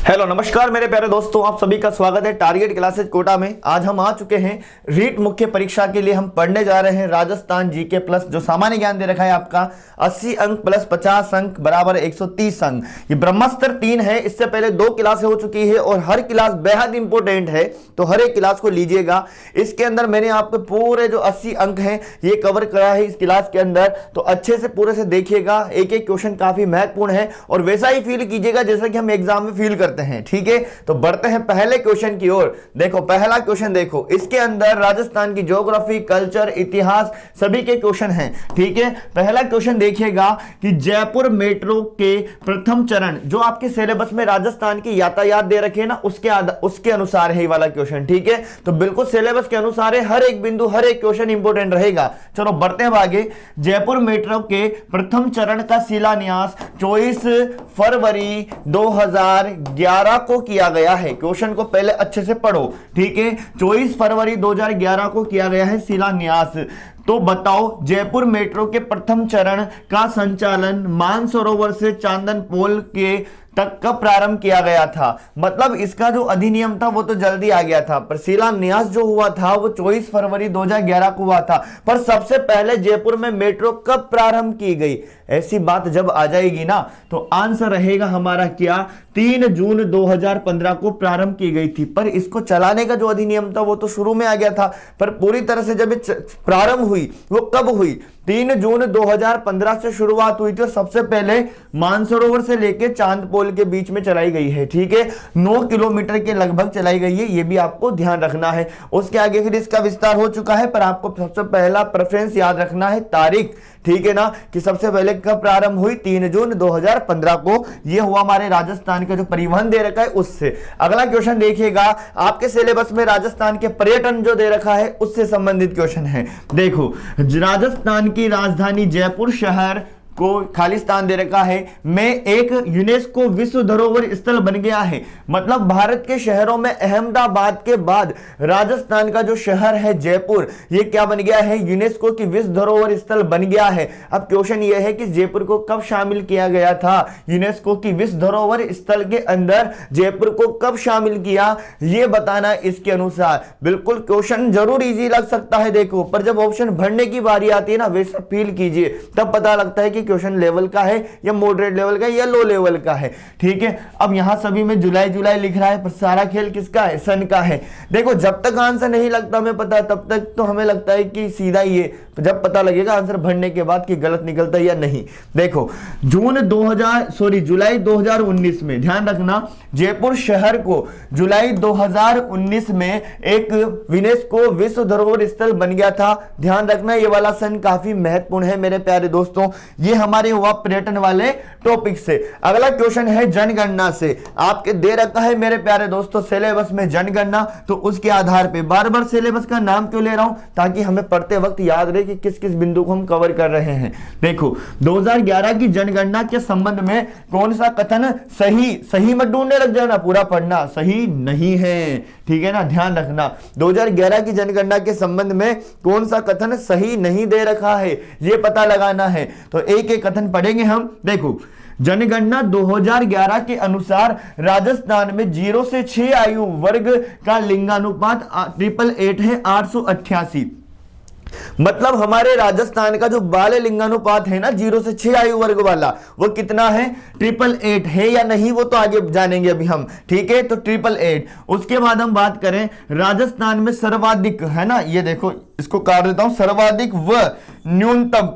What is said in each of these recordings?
Hello नमस्कार मेरे प्यारे दोस्तों, आप सभी का स्वागत है टारगेट क्लासेज कोटा में। आज हम आ चुके हैं रीट मुख्य परीक्षा के लिए। हम पढ़ने जा रहे हैं राजस्थान जीके प्लस, जो सामान्य ज्ञान दे रखा है आपका 80 अंक प्लस 50 अंक बराबर 130 अंक। ये ब्रह्मास्त्र 3 है। इससे पहले 2 क्लासें हो चुकी है और हर क्लास बेहद इंपॉर्टेंट है, तो हर एक क्लास को लीजिएगा। इसके अंदर मैंने आपके पूरे जो 80 अंक हैं ये कवर करा है इस क्लास के अंदर, तो अच्छे से पूरे से देखिएगा। एक एक क्वेश्चन काफी महत्वपूर्ण है और वैसा ही फील कीजिएगा जैसा कि हम एग्जाम में फील करते हैं। ठीक है, तो बढ़ते हैं पहले क्वेश्चन की ओर। देखो पहला क्वेश्चन देखो, इसके अंदर राजस्थान की ज्योग्राफी, कल्चर, इतिहास सभी के क्वेश्चन हैं। ठीक है, पहला क्वेश्चन देखिएगा कि जयपुर मेट्रो के प्रथम चरण, जो आपके सिलेबस में राजस्थान की यातायात दे रखे हैं ना, उसके अनुसार है ये वाला क्वेश्चन। ठीक है, तो बिल्कुल सिलेबस के अनुसार है, हर एक बिंदु हर एक क्वेश्चन इंपॉर्टेंट रहेगा। चलो बढ़ते हैं आगे। जयपुर मेट्रो के प्रथम चरण का शिलान्यास 24 फरवरी 2011 को किया गया है। क्वेश्चन को पहले अच्छे से पढ़ो। ठीक है, 24 फरवरी 2011 को किया गया है शिलान्यास। तो बताओ जयपुर मेट्रो के प्रथम चरण का संचालन मानसरोवर से चांदन पोल के तक कब प्रारंभ किया गया था। मतलब इसका जो अधिनियम था वो तो जल्दी आ गया था, पर शिलान्यास जो हुआ था वो 24 फरवरी 2011 को हुआ था। पर सबसे पहले जयपुर में मेट्रो कब प्रारंभ की गई, ऐसी बात जब आ जाएगी ना, तो आंसर रहेगा हमारा क्या, 3 जून 2015 को प्रारंभ की गई थी। पर इसको चलाने का जो अधिनियम था वो तो शुरू में आ गया था, पर पूरी तरह से जब प्रारंभ हुई वो कब हुई, 3 जून 2015 से शुरुआत हुई थी और सबसे पहले मानसरोवर से लेकर चांदपोल के बीच में चलाई गई है। ठीक है, 9 किलोमीटर के लगभग चलाई गई है, ये भी आपको ध्यान रखना है। उसके आगे फिर इसका विस्तार हो चुका है, पर आपको सबसे पहला प्रेफरेंस याद रखना है तारीख। ठीक है ना, कि सबसे पहले कब प्रारंभ हुई, 3 जून 2015 को। यह हुआ हमारे राजस्थान का जो परिवहन दे रखा है उससे। अगला क्वेश्चन देखिएगा, आपके सिलेबस में राजस्थान के पर्यटन जो दे रखा है उससे संबंधित क्वेश्चन है। देखो राजस्थान की राजधानी जयपुर शहर को खालिस्तान दे रखा है में एक यूनेस्को विश्व धरोहर स्थल बन गया है। मतलब भारत के शहरों में अहमदाबाद के बाद राजस्थान का जो शहर है जयपुर, ये क्या बन गया है, यूनेस्को की विश्व धरोहर स्थल बन गया है। अब क्वेश्चन ये है कि जयपुर को कब शामिल किया गया था, यूनेस्को की विश्व धरोहर स्थल के अंदर जयपुर को कब शामिल किया, ये बताना इसके अनुसार। बिल्कुल क्वेश्चन जरूर इजी लग सकता है देखो, पर जब ऑप्शन भरने की बारी आती है ना, वैसा फील कीजिए, तब पता लगता है कि क्वेश्चन लेवल का है या मॉडरेट लेवल का है या लो लेवल का है। ठीक है, अब यहां सभी में जुलाई जुलाई लिख रहा है, पर सारा खेल किसका है, सन का है। देखो जब तक आंसर नहीं लगता हमें पता, तब तक तो हमें लगता है कि सीधा ही है, जब पता लगेगा आंसर भरने के बाद कि गलत निकलता है या नहीं। देखो जुलाई 2019 में, ध्यान रखना, जयपुर शहर को जुलाई 2019 में एक यूनेस्को विश्व धरोहर स्थल बन गया था। ध्यान रखना ये वाला सन काफी महत्वपूर्ण है मेरे प्यारे दोस्तों। ये हमारे हुआ पर्यटन वाले टॉपिक से। अगला क्वेश्चन है जनगणना से। आपके दे रखा है मेरे प्यारे दोस्तों सिलेबस में जनगणना, तो उसके आधार पे बार बार सिलेबस का नाम क्यों ले रहा हूं, ताकि हमें पढ़ते वक्त याद रहे कि किस किस बिंदु को हम कवर कर रहे हैं। देखो 2011 की जनगणना के संबंध में कौन सा कथन सही मत ढूंढने लग जाना, पूरा पढ़ना, सही नहीं है। ठीक है ना, ध्यान रखना 2011 की जनगणना के संबंध में कौन सा कथन सही नहीं दे रखा है, यह पता लगाना है। तो एक एक कथन पढ़ेंगे हम। देखो जनगणना 2011 के अनुसार राजस्थान में 0 से 6 आयु वर्ग का लिंगानुपात 888 है, 888। मतलब हमारे राजस्थान का जो बाल लिंगानुपात है ना 0 से 6 आयु वर्ग वाला, वो कितना है, 888 है या नहीं, वो तो आगे जानेंगे अभी हम। ठीक है, तो 888। उसके बाद हम बात करें राजस्थान में सर्वाधिक है ना, ये देखो इसको काट देता हूं, सर्वाधिक व न्यूनतम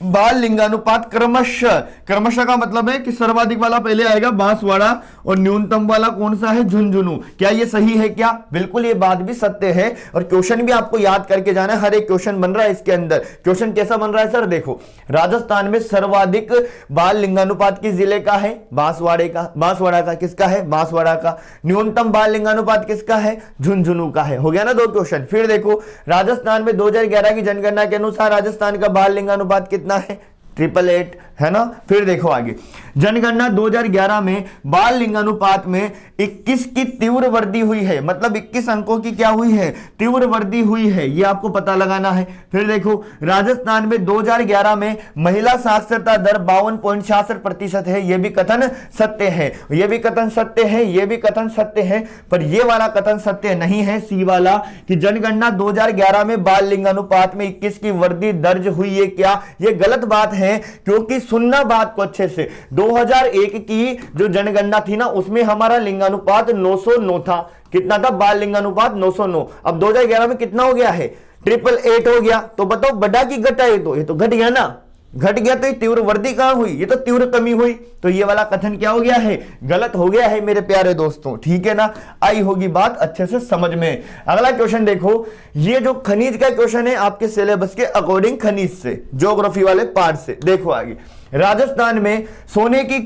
बाल लिंगानुपात क्रमशः का मतलब है कि सर्वाधिक वाला पहले आएगा बांसवाड़ा और न्यूनतम वाला कौन सा है, झुंझुनू। क्या ये सही है क्या, बिल्कुल ये बात भी सत्य है। और क्वेश्चन भी आपको याद करके जाना है, हर एक क्वेश्चन बन रहा है इसके अंदर। क्वेश्चन कैसा बन रहा है सर, देखो राजस्थान में सर्वाधिक बाल लिंगानुपात किस जिले का है, बांसवाड़ा का। किसका है, बांसवाड़ा का। न्यूनतम बाल लिंगानुपात किसका है, झुंझुनू का है। हो गया ना 2 क्वेश्चन। फिर देखो राजस्थान में 2011 की जनगणना के अनुसार राजस्थान का बाल लिंगानुपात कितना है, 888 है ना। फिर देखो आगे, जनगणना 2011 में बाल लिंगानुपात में 21 की तीव्र वृद्धि हुई है, मतलब 21 अंकों की क्या हुई है, तीव्र वृद्धि हुई है, ये आपको पता लगाना है। फिर देखो, राजस्थान में 2011 में महिला साक्षरता दर 52.66% है, ये भी कथन सत्य है, ये भी कथन सत्य है, ये भी कथन सत्य है, पर ये वाला कथन सत्य नहीं है, सी वाला, कि जनगणना 2011 में बाल लिंगानुपात में 21 की वृद्धि दर्ज हुई है, क्या ये गलत बात है, क्योंकि सुनना बात को अच्छे से, 2001 की जो जनगणना थी ना, उसमें हमारा लिंगानुपात 909 था। कितना था? बाल लिंगानुपात 909। अब 2011 में कितना हो गया है? 888 हो गया। तो बताओ बड़ा की घटा? ये तो घट गया ना, घट गया, तो ये तीव्र वृद्धि कहां हुई? ये तो तीव्र कमी हुई। तो ये वाला कथन क्या हो गया है? गलत हो गया है मेरे प्यारे दोस्तों, ठीक है ना। आई होगी बात अच्छे से समझ में। अगला क्वेश्चन देखो, ये जो खनिज का क्वेश्चन है आपके सिलेबस के अकॉर्डिंग, खनिज से, ज्योग्राफी वाले पार्ट से। देखो आगे, राजस्थान में सोने की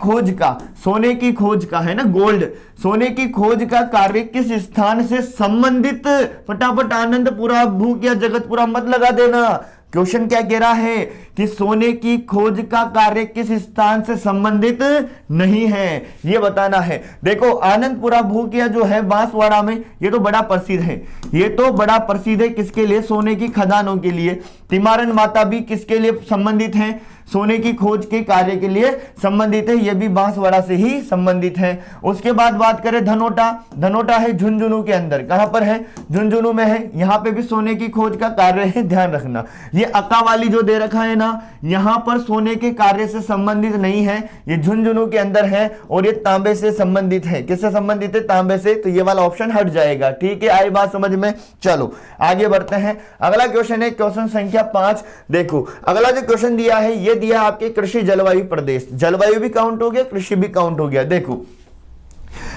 खोज का है ना, गोल्ड, सोने की खोज का कार्य किस स्थान से संबंधित? फटाफट आनंदपुरा, भूख या जगतपुरा मत लगा देना। क्वेश्चन क्या कह रहा है कि सोने की खोज का कार्य किस स्थान से संबंधित नहीं है, ये बताना है। देखो, आनंदपुरा भूकिया जो है बांसवाड़ा में, ये तो बड़ा प्रसिद्ध है, ये तो बड़ा प्रसिद्ध है किसके लिए? सोने की खदानों के लिए। तिमारन माता भी किसके लिए संबंधित है? सोने की खोज के कार्य के लिए संबंधित है, यह भी बांसवाड़ा से ही संबंधित है। उसके बाद बात करें धनोटा है झुंझुनू के अंदर, कहां पर है? झुंझुनू में है, यहां पे भी सोने की खोज का कार्य है, ध्यान रखना। ये अक्का वाली जो दे रखा है ना, यहां पर सोने के कार्य से संबंधित नहीं है, ये झुंझुनू के अंदर है, और ये तांबे से संबंधित है। किससे संबंधित है? तांबे से। तो ये वाला ऑप्शन हट जाएगा, ठीक है। आई बात समझ में? चलो आगे बढ़ते हैं। अगला क्वेश्चन है क्वेश्चन संख्या 5। देखो, अगला जो क्वेश्चन दिया है, ये दिया आपके कृषि जलवायु प्रदेश, जलवायु भी काउंट हो गया, कृषि भी काउंट हो गया। देखो,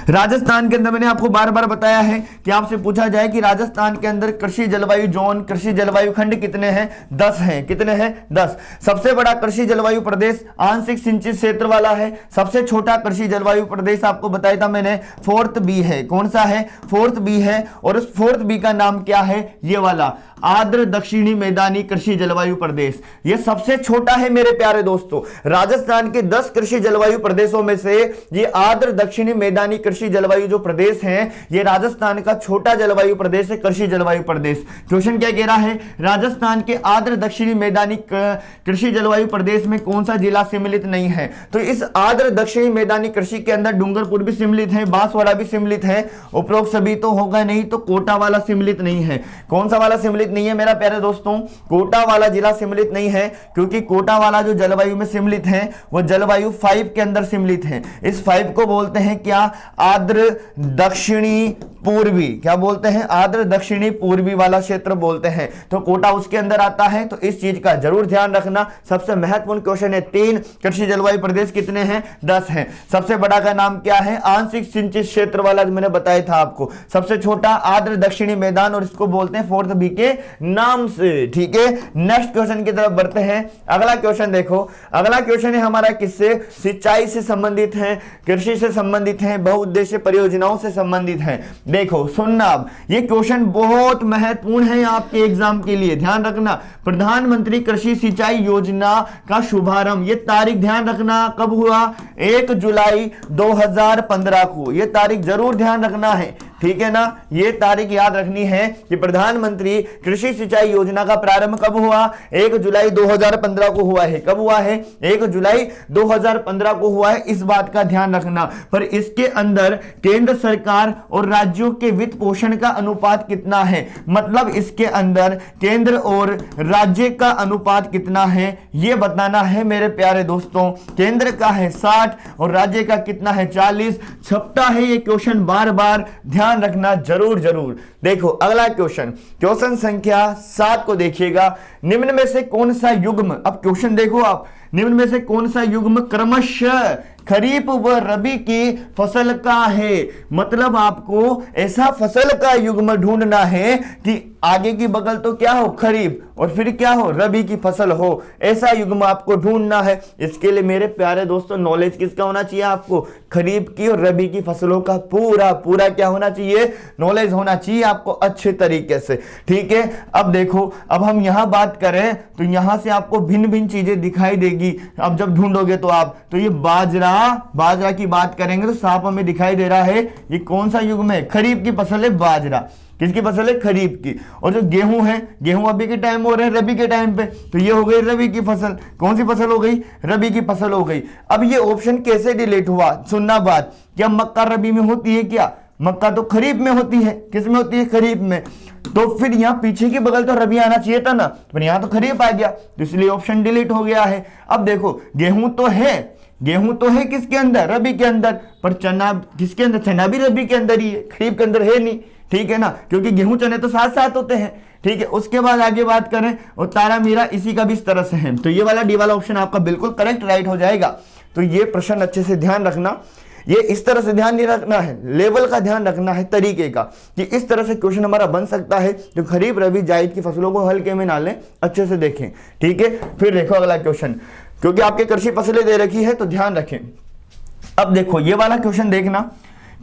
राजस्थान के अंदर मैंने आपको बार बार बताया है कि आपसे पूछा जाए कि राजस्थान के अंदर कृषि जलवायु जोन, कृषि जलवायु खंड कितने हैं? 10 हैं। कितने हैं? 10। सबसे बड़ा कृषि जलवायु प्रदेश आंशिक सिंचित क्षेत्र वाला है। सबसे छोटा कृषि जलवायु प्रदेश आपको बताया था मैंने, 4th बी है। कौन सा है? 4th बी है। और उस 4th बी का नाम क्या है? ये वाला आर्द्र दक्षिणी मैदानी कृषि जलवायु प्रदेश, ये सबसे छोटा है मेरे प्यारे दोस्तों। राजस्थान के 10 कृषि जलवायु प्रदेशों में से ये आर्द्र दक्षिणी मैदानी कृषि जलवायु जो प्रदेश है, ये राजस्थान का छोटा जलवायु प्रदेश है, कृषि जलवायु प्रदेश। क्वेश्चन क्या कह रहा है? राजस्थान के आर्द्र दक्षिणी मैदानी कृषि जलवायु प्रदेश में कौन सा जिला सम्मिलित नहीं है? तो इस आर्द्र दक्षिणी मैदानी कृषि के अंदर डूंगरपुर भी सम्मिलित है, बांसवाड़ा भी सम्मिलित है, उपरोक्त सभी तो होगा नहीं, तो कोटा वाला सम्मिलित नहीं है। कौन सा वाला सम्मिलित नहीं है मेरा प्यारे दोस्तों? कोटा वाला जिला सम्मिलित नहीं है, क्योंकि कोटा वाला जो जलवायु में सम्मिलित है वो जलवायु 5 के अंदर सम्मिलित है। इस 5 को बोलते हैं क्या? आर्द्र दक्षिणी पूर्वी। क्या बोलते हैं? आर्द्र दक्षिणी पूर्वी वाला क्षेत्र बोलते हैं। तो कोटा उसके अंदर आता है, तो इस चीज का जरूर ध्यान रखना। सबसे महत्वपूर्ण क्वेश्चन है। 3 कृषि जलवायु प्रदेश कितने हैं? 10 हैं। सबसे बड़ा का नाम क्या है? आंशिक सिंचित क्षेत्र वाला, मैंने बताया था आपको। सबसे छोटा आर्द्र दक्षिणी मैदान, और इसको बोलते हैं 4th बी के नाम से, ठीक है। नेक्स्ट क्वेश्चन की तरफ बढ़ते हैं। अगला क्वेश्चन देखो, अगला क्वेश्चन है हमारा किससे? सिंचाई से संबंधित है, कृषि से संबंधित है, बहुउद्देशीय परियोजनाओं से संबंधित है। देखो सुनना, अब ये क्वेश्चन बहुत महत्वपूर्ण है आपके एग्जाम के लिए, ध्यान रखना। प्रधानमंत्री कृषि सिंचाई योजना का शुभारंभ, ये तारीख ध्यान रखना, कब हुआ? 1 जुलाई 2015 को। ये तारीख जरूर ध्यान रखना है, ठीक है ना। ये तारीख याद रखनी है कि प्रधानमंत्री कृषि सिंचाई योजना का प्रारंभ कब हुआ? 1 जुलाई 2015 को हुआ है। कब हुआ है? 1 जुलाई 2015 को हुआ है, इस बात का ध्यान रखना। पर इसके अंदर केंद्र सरकार और राज्यों के वित्त पोषण का अनुपात कितना है? मतलब इसके अंदर केंद्र और राज्य का अनुपात कितना है, यह बताना है मेरे प्यारे दोस्तों। केंद्र का है 60 और राज्य का कितना है? 40। छपटा है ये क्वेश्चन, बार बार ध्यान रखना जरूर जरूर। देखो अगला क्वेश्चन, क्वेश्चन संख्या 7 को देखिएगा। निम्न में से कौन सा युग्म, अब क्वेश्चन देखो आप, निम्न में से कौन सा युग्म क्रमशः खरीफ व रबी की फसल का है? मतलब आपको ऐसा फसल का युग्म ढूंढना है कि आगे की बगल तो क्या हो, खरीफ, और फिर क्या हो, रबी की फसल हो, ऐसा युग्म आपको ढूंढना है। इसके लिए मेरे प्यारे दोस्तों नॉलेज किसका होना चाहिए आपको, खरीफ की और रबी की फसलों का पूरा पूरा क्या होना चाहिए, नॉलेज होना चाहिए आपको अच्छे तरीके से। ठीक है, अब देखो, अब हम यहां बात करें तो यहां से आपको भिन्न भिन्न चीजें दिखाई देगी। अब जब ढूंढोगे तो आप, तो ये बाजरा की बात करेंगे तो साफ हमें दिखाई दे रहा है ये कौन सा युग्म है, खरीफ की फसल है बाजरा। किसकी फसल है, खरीफ की। और जो गेहूं है, गेहूं अभी के टाइम हो रहे हैं रबी के टाइम पे, तो ये हो गई रबी की फसल। कौन सी फसल हो गई, रबी की फसल हो गई। अब ये ऑप्शन कैसे डिलीट हुआ, सुनना बात, क्या मक्का रबी में होती है, क्या मक्का तो खरीफ में होती है, किस में होती है, खरीफ में। तो फिर यहाँ पीछे की बगल तो रबी आना चाहिए था ना, पर यहाँ तो खरीफ आ गया, तो इसलिए ऑप्शन डिलीट हो गया है। अब देखो गेहूं तो है किसके अंदर, रबी के अंदर, पर चना किसके अंदर, चना भी रबी के अंदर ही है, खरीफ के अंदर है नहीं। ठीक है ना, क्योंकि गेहूं चने तो साथ साथ होते हैं। ठीक है, उसके बाद आगे बात करें और तारा मीरा इसी का भी इस तरह से है, तो ये वाला डी वाला ऑप्शन आपका बिल्कुल करेक्ट राइट हो जाएगा। तो ये प्रश्न अच्छे से ध्यान रखना, ये इस तरह से ध्यान नहीं रखना है, लेवल का ध्यान रखना है तरीके का, कि इस तरह से क्वेश्चन हमारा बन सकता है जो खरीफ रबी जायद की फसलों को हल्के में ना लें, अच्छे से देखें। ठीक है, फिर देखो अगला क्वेश्चन, क्योंकि आपके कृषि फसलें दे रखी है तो ध्यान रखें। अब देखो ये वाला क्वेश्चन देखना,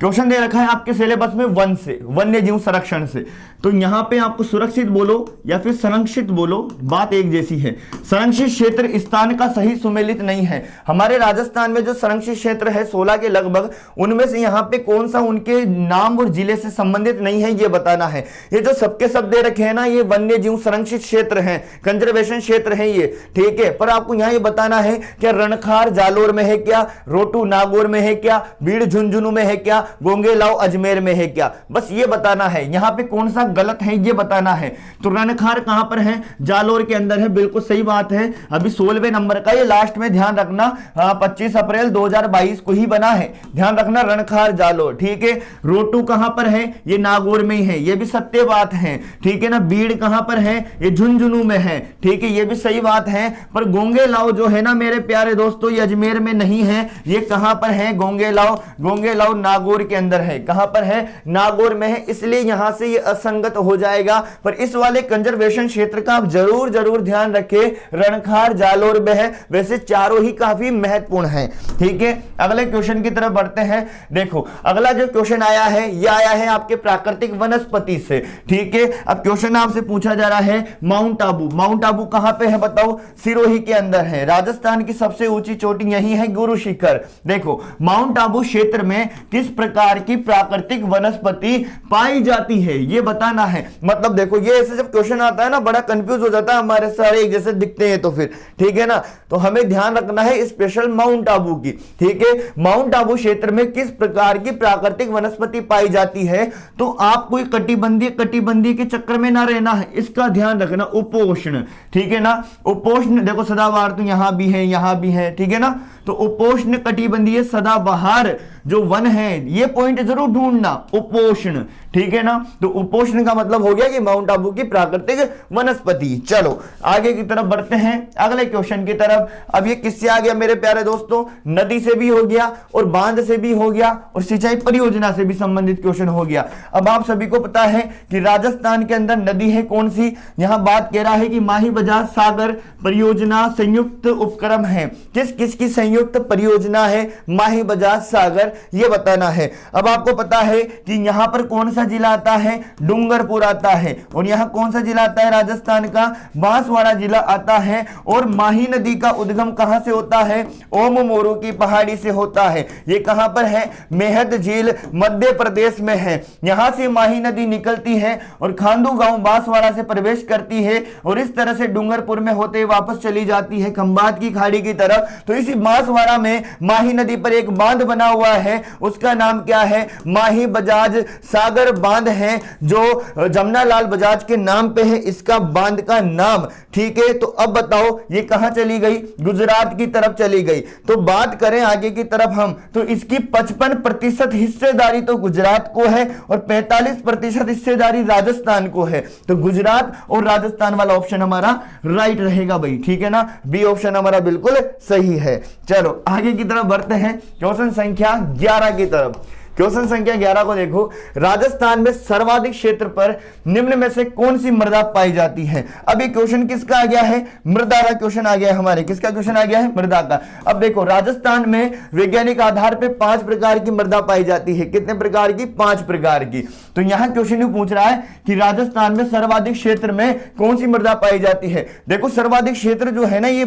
क्वेश्चन दे रखा है आपके सिलेबस में वन से, वन्य जीव संरक्षण से। तो यहां पे आपको सुरक्षित बोलो या फिर संरक्षित बोलो, बात एक जैसी है। संरक्षित क्षेत्र स्थान का सही सुमेलित नहीं है। हमारे राजस्थान में जो संरक्षित क्षेत्र है 16 के लगभग, उनमें से यहाँ पे कौन सा उनके नाम और जिले से संबंधित नहीं है ये बताना है। ये जो सबके सब दे रखे हैं ना, ये वन्य जीव संरक्षित क्षेत्र है, कंजर्वेशन क्षेत्र है ये। ठीक है, पर आपको यहाँ ये बताना है क्या रणखार जालोर में है क्या, रोटू नागौर में है क्या, बीड़ झुंझुनू में है क्या, गोंगेलाव अजमेर में है क्या, बस ये बताना है। यहाँ पे कौन सा गलत है ये बताना है। तो रणखार कहां पर है, जालोर के अंदर है, बिल्कुल सही बात है। अभी 16वें नंबर का ये लास्ट में ध्यान रखना, 25 अप्रैल 2022 को ही बना है, ध्यान रखना, रणखार जालोर। ठीक है, रोटू कहां पर है, ये नागौर में ही है, ये भी सत्य बात है। ठीक है ना, बीड़ कहां पर है, ये झुंझुनू में है। ठीक है, ये भी सही बात है। पर गोंगेलाव जो है ना मेरे प्यारे दोस्तों, ये अजमेर में नहीं है, ये कहां पर है, गोंगेलाव नागौर के अंदर है। कहां पर है, नागौर में है, इसलिए यहां से ये असंगत हो जाएगा। पर इस वाले कंजर्वेशन क्षेत्र का आप जरूर ध्यान रखें, रणखार जालोर में है। वैसे चारों ही काफी महत्वपूर्ण हैं। ठीक है, अगले क्वेश्चन की तरफ बढ़ते हैं। देखो अगला जो क्वेश्चन आया है, ये आया है आपके प्राकृतिक वनस्पति से। ठीक है, अब क्वेश्चन आपसे पूछा जा रहा है माउंट आबू। माउंट आबू कहां पे है बताओ, सिरोही के अंदर है। राजस्थान की सबसे ऊंची चोटी यही है, गुरु शिखर। देखो माउंट आबू क्षेत्र में किस प्रकार की प्राकृतिक वनस्पति पाई जाती है ये बताना है। मतलब देखो ये ऐसे जब क्वेश्चन आता है ना, बड़ा कंफ्यूज हो जाता है, हमारे सारे एक जैसे दिखते हैं तो फिर। ठीक है ना, तो हमें ध्यान रखना है स्पेशल माउंट आबू की। ठीक है, माउंट आबू क्षेत्र में किस प्रकार की प्राकृतिक वनस्पति पाई जाती है, तो आप कोई कटिबंधी के चक्कर में ना रहना है, इसका ध्यान रखना। उपोष्ण, ठीक है ना, उपोष्ण देखो सदाबहार तो यहां भी है। ठीक है ना, तो उपोष्ण कटिबंधीय सदाबहार जो वन है, ये पॉइंट जरूर ढूंढना, उपोष्ण। ठीक है ना, तो उपोष्ण का मतलब हो गया कि माउंट आबू की प्राकृतिक वनस्पति। चलो आगे की तरफ बढ़ते हैं, अगले क्वेश्चन की तरफ। अब ये किससे आ गया मेरे प्यारे दोस्तों, नदी से भी हो गया और बांध से भी हो गया और सिंचाई परियोजना से भी संबंधित क्वेश्चन हो गया। अब आप सभी को पता है कि राजस्थान के अंदर नदी है कौन सी, यहां बात कह रहा है कि माही बजाज सागर परियोजना संयुक्त उपक्रम है। किस की संयुक्त परियोजना है, माही बजाज सागर, ये बताना है। अब आपको पता है कि यहां पर कौन सा जिला आता है, डूंगरपुर आता है, और यहां कौन सा जिला आता है राजस्थान का, बांसवाड़ा जिला आता है। और माही नदी का उद्गम कहां से होता है, ओम मोरू की पहाड़ी से होता है। ये कहां पर है, मेहद झील मध्य प्रदेश में है। यहां से माही नदी निकलती है और खांडू गांव बांसवाड़ा से प्रवेश करती है और इस तरह से डूंगरपुर में होते वापस चली जाती है खंबात की खाड़ी की तरफ। तो इसी बांसवाड़ा में माही नदी पर एक बांध बना हुआ है, उसका नाम क्या है, माही बजाज सागर बांध है, जो जमनालाल बजाज के नाम पे है इसका बांध का नाम। ठीक है, तो अब बताओ ये कहां चली गई, गुजरात की तरफ चली गई। तो बात करें आगे की तरफ हम, तो इसकी 55% हिस्सेदारी तो गुजरात को है और 45% हिस्सेदारी राजस्थान को है। तो गुजरात और राजस्थान वाला ऑप्शन हमारा राइट रहेगा भाई। ठीक है ना, बी ऑप्शन हमारा बिल्कुल सही है। चलो आगे की तरफ बढ़ते हैं, क्वेश्चन संख्या 11 की तरफ। क्वेश्चन संख्या 11 को देखो, राजस्थान में सर्वाधिक क्षेत्र पर निम्न में से कौन सी मृदा पाई जाती है। अब ये क्वेश्चन किसका आ गया है, मृदा का क्वेश्चन आ गया है हमारे, किसका क्वेश्चन आ गया है, मृदा का। अब देखो राजस्थान में वैज्ञानिक आधार पे 5 प्रकार की मृदा पाई जाती है। कितने प्रकार की, 5 प्रकार की। तो यहां क्वेश्चन पूछ रहा है कि राजस्थान में सर्वाधिक क्षेत्र में कौन सी मृदा पाई जाती है। देखो सर्वाधिक क्षेत्र जो है ना, ये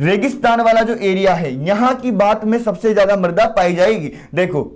रेगिस्तान वाला जो एरिया है, यहां की बात में सबसे ज्यादा मृदा पाई जाएगी। देखो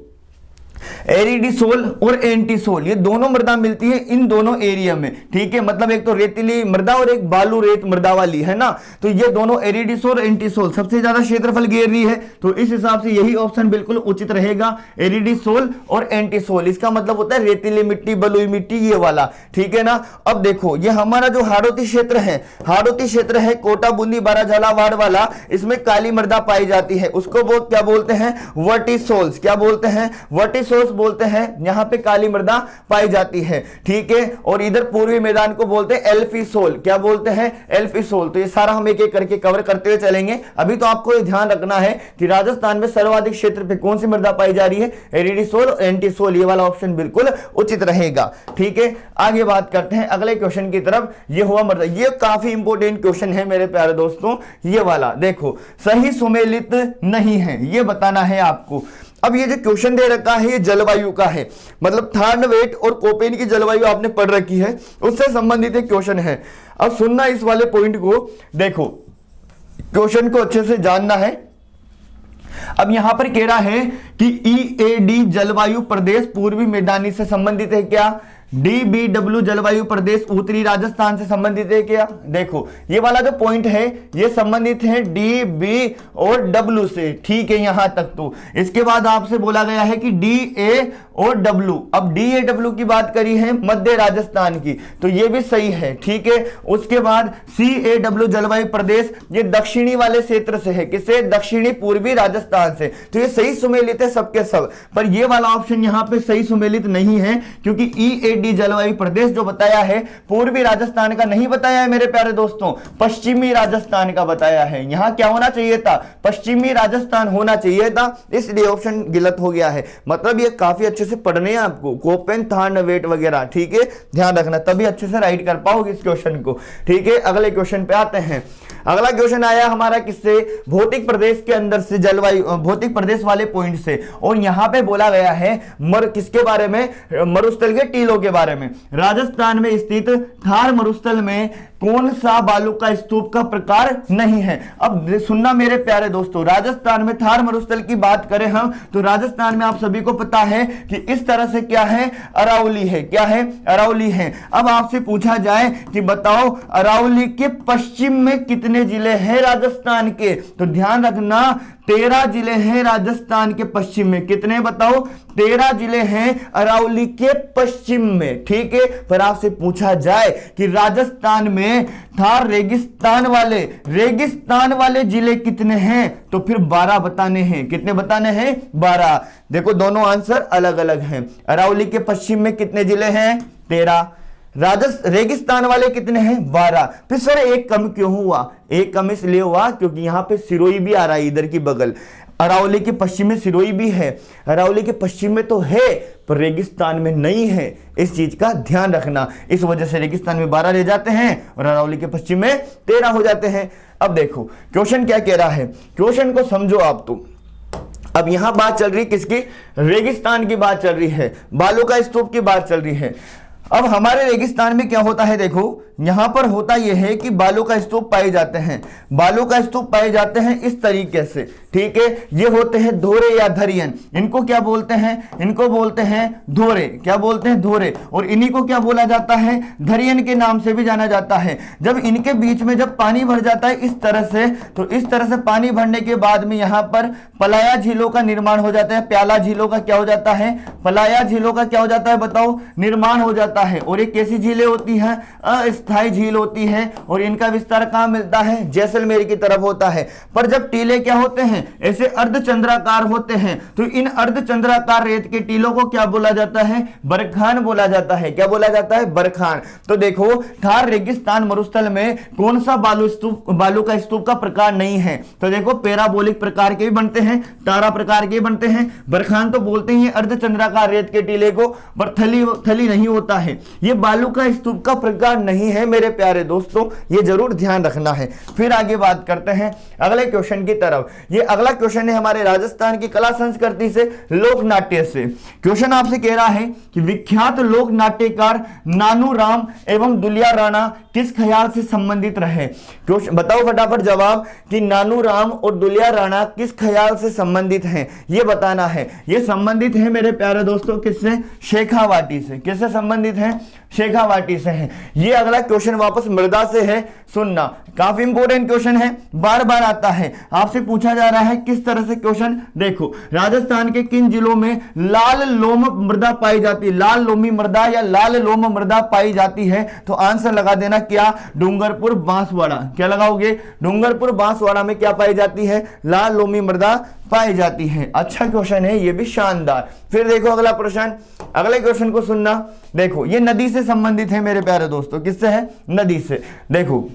एरिडिसोल और एंटीसोल, ये दोनों मृदा मिलती है इन दोनों एरिया में, ठीक है। मतलब एक तो रेतीली मृदा और एक बालू रेत मृदा वाली है ना, तो ये दोनों एरिडिसोल एंटीसोल सबसे ज्यादा क्षेत्रफल घेर रही है। तो इस हिसाब से यही ऑप्शन बिल्कुल उचित रहेगा, एरिडिसोल और एंटीसोल। इसका मतलब होता है रेतीली मिट्टी, बलुई मिट्टी, ये वाला, ठीक है ना। अब देखो ये हमारा जो हाड़ौती क्षेत्र है, हाड़ौती क्षेत्र है कोटा, बूंदी, बारा, झालावाड़ वाला, इसमें काली मृदा पाई जाती है। उसको वो क्या बोलते हैं, वर्टिसोल्स। क्या बोलते हैं, वर्टिसोल्स बोलते हैं। यहां पे काली मृदा पाई जाती है, ठीक है। और इधर पूर्वी मैदान को बोलते हैं एल्फिसोल। क्या बोलते हैं, एल्फिसोल। तो ये सारा हम एक एक करके कवर करते हुए चलेंगे। अभी तो आपको ये ध्यान रखना है कि राजस्थान में सर्वाधिक क्षेत्र पे कौन सी मृदा पाई जा रही है, एरिडिसोल और एंटीसोल, ये वाला ऑप्शन बिल्कुल उचित रहेगा, ठीक है। आगे बात करते हैं अगले क्वेश्चन की तरफ। ये हुआ मृदा, ये काफी इंपॉर्टेंट क्वेश्चन है मेरे प्यारे दोस्तों। ये वाला देखो, सही सुमेलित नहीं है, ये बताना है आपको। अब ये जो क्वेश्चन दे रखा है ये जलवायु का है, मतलब थॉर्नवेट और कोपेन की जलवायु आपने पढ़ रखी है, उससे संबंधित एक क्वेश्चन है। अब सुनना इस वाले पॉइंट को, देखो क्वेश्चन को अच्छे से जानना है। अब यहां पर कह रहा है कि EAD जलवायु प्रदेश पूर्वी मैदानी से संबंधित है क्या, DBW जलवायु प्रदेश उत्तरी राजस्थान से संबंधित है क्या। देखो ये वाला जो पॉइंट है ये संबंधित है DB और W से, ठीक है यहां तक। तो इसके बाद आपसे बोला गया है कि DA और W, अब DAW की बात करी है मध्य राजस्थान की, तो ये भी सही है, ठीक है। उसके बाद CAW जलवायु प्रदेश, ये दक्षिणी वाले क्षेत्र से है, किसे, दक्षिणी पूर्वी राजस्थान से। तो ये सही सुमेलित है सबके सब, पर ये वाला ऑप्शन यहां पे सही सुमेलित नहीं है, क्योंकि EAD जलवायु प्रदेश जो बताया है पूर्वी राजस्थान का नहीं बताया है मेरे प्यारे दोस्तों, पश्चिमी राजस्थान का बताया है। यहां क्या होना चाहिए था, पश्चिमी राजस्थान होना चाहिए था, इसलिए ऑप्शन गलत हो गया है। मतलब ये काफी अच्छे से पढ़ने हैं आपको, कोपेन, थॉर्नवेट वगैरह, ठीक है, ध्यान रखना, तभी अच्छे से राइट कर पाओगे इस क्वेश्चन को, ठीक है। अगले क्वेश्चन पे आते हैं। अगला क्वेश्चन आया हमारा किससे, भौतिक प्रदेश के अंदर से, जलवायु भौतिक प्रदेश वाले पॉइंट से, और यहां पे बोला गया है किसके बारे में, मरुस्थल के टीलों के बारे में। राजस्थान में स्थित थार मरुस्थल में कौन सा बालू का स्तूप का प्रकार नहीं है। अब सुनना मेरे प्यारे दोस्तों, राजस्थान में थार मरुस्थल की बात करें हम, तो राजस्थान में आप सभी को पता है कि इस तरह से क्या है, अरावली है। क्या है, अरावली है। अब आपसे पूछा जाए कि बताओ अरावली के पश्चिम में कितने जिले हैं राजस्थान के, तो ध्यान रखना 13 जिले हैं राजस्थान के पश्चिम में। कितने बताओ, 13 जिले हैं अरावली के पश्चिम में, ठीक है। पर आपसे पूछा जाए कि राजस्थान में थार रेगिस्तान वाले जिले कितने हैं, तो फिर 12 बताने हैं। कितने बताने हैं, 12। देखो दोनों आंसर अलग अलग हैं। अरावली के पश्चिम में कितने जिले हैं, 13। रेगिस्तान वाले कितने हैं, 12। फिर सर एक कम क्यों हुआ, एक कम इसलिए हुआ क्योंकि यहां पे सिरोही भी आ रहा है इधर की बगल, अरावली के पश्चिम में सिरोही भी है। अरावली के पश्चिम में तो है पर रेगिस्तान में नहीं है, इस चीज का ध्यान रखना। इस वजह से रेगिस्तान में 12 रह जाते हैं और अरावली के पश्चिम में 13 हो जाते हैं। अब देखो क्वेश्चन क्या कह रहा है, क्वेश्चन को समझो आप। तो अब यहां बात चल रही किसकी, रेगिस्तान की बात चल रही है, बालू का स्तूप की बात चल रही है। अब हमारे रेगिस्तान में क्या होता है, देखो यहां पर होता यह है कि बालू का स्तूप पाए जाते हैं। बालू का स्तूप पाए जाते हैं इस तरीके से, ठीक है। ये होते हैं धोरे या धरियन, इनको क्या बोलते हैं, इनको बोलते हैं धोरे। क्या बोलते हैं, धोरे। और इन्हीं को क्या बोला जाता है, धरियन के नाम से भी जाना जाता है। जब इनके बीच में जब पानी भर जाता है इस तरह से, तो इस तरह से पानी भरने के बाद में यहां पर पलाया झीलों का निर्माण हो जाता है। प्याला झीलों का क्या हो जाता है, पलाया झीलों का क्या हो जाता है बताओ, निर्माण हो जाता होता है और ये कैसी झीलें होती हैं, अस्थायी झील होती है और इनका विस्तार कहाँ मिलता है, जैसलमेर की तरफ होता है। पर जब टीले क्या होते हैं, ऐसे अर्धचंद्राकार होते हैं, तो इन अर्धचंद्राकार रेत के टीलों को क्या बोला जाता है, बरखान बोला जाता है। क्या बोला जाता है, बरखान। तो देखो थार रेगिस्तान मरुस्थल में कौन सा बालू का स्तूप का प्रकार नहीं है, तो देखो पैराबोलिक प्रकार के भी बनते हैं, तारा प्रकार के बनते हैं। बरखान तो बोलते हैं अर्धचंद्राकार रेत के टीले को, पर थली नहीं होता है, ये बालू का स्तूप का प्रकार नहीं है मेरे प्यारे दोस्तों, ये जरूर ध्यान रखना है। फिर आगे बात करते हैं अगले क्वेश्चन की तरफ। ये अगला क्वेश्चन है हमारे राजस्थान की कला संस्कृति से, लोक नाट्य से। क्वेश्चन आपसे कह रहा है कि विख्यात लोक नाट्यकार नानू राम एवं दुलिया राणा किस ख्याल से संबंधित रहे। क्वेश्चन बताओ फटाफट जवाब कि नानू राम और दुलिया राणा किस ख्याल से संबंधित हैं, ये बताना है। ये संबंधित है मेरे प्यारे दोस्तों किससे, शेखावाटी से। किससे संबंधित है, शेखावाटी से है। ये अगला क्वेश्चन वापस मृदा से है, सुनना काफी इंपोर्टेंट क्वेश्चन है, बार बार आता है, आपसे पूछा जा रहा है किस तरह से क्वेश्चन। देखो राजस्थान के किन जिलों में लाल लोम मृदा पाई जाती है, लाल लोमी मृदा या लाल लोम मृदा पाई जाती है, तो आंसर लगा देना क्या, डूंगरपुर बांसवाड़ा। क्या लगाओगे, डूंगरपुर बांसवाड़ा में क्या पाई जाती है, लाल लोमी मृदा पाई जाती है। अच्छा क्वेश्चन है ये भी शानदार। फिर देखो अगला प्रश्न, अगले क्वेश्चन को सुनना। देखो ये नदी से संबंधित है मेरे प्यारे दोस्तों, किससे है, नदी से। देखो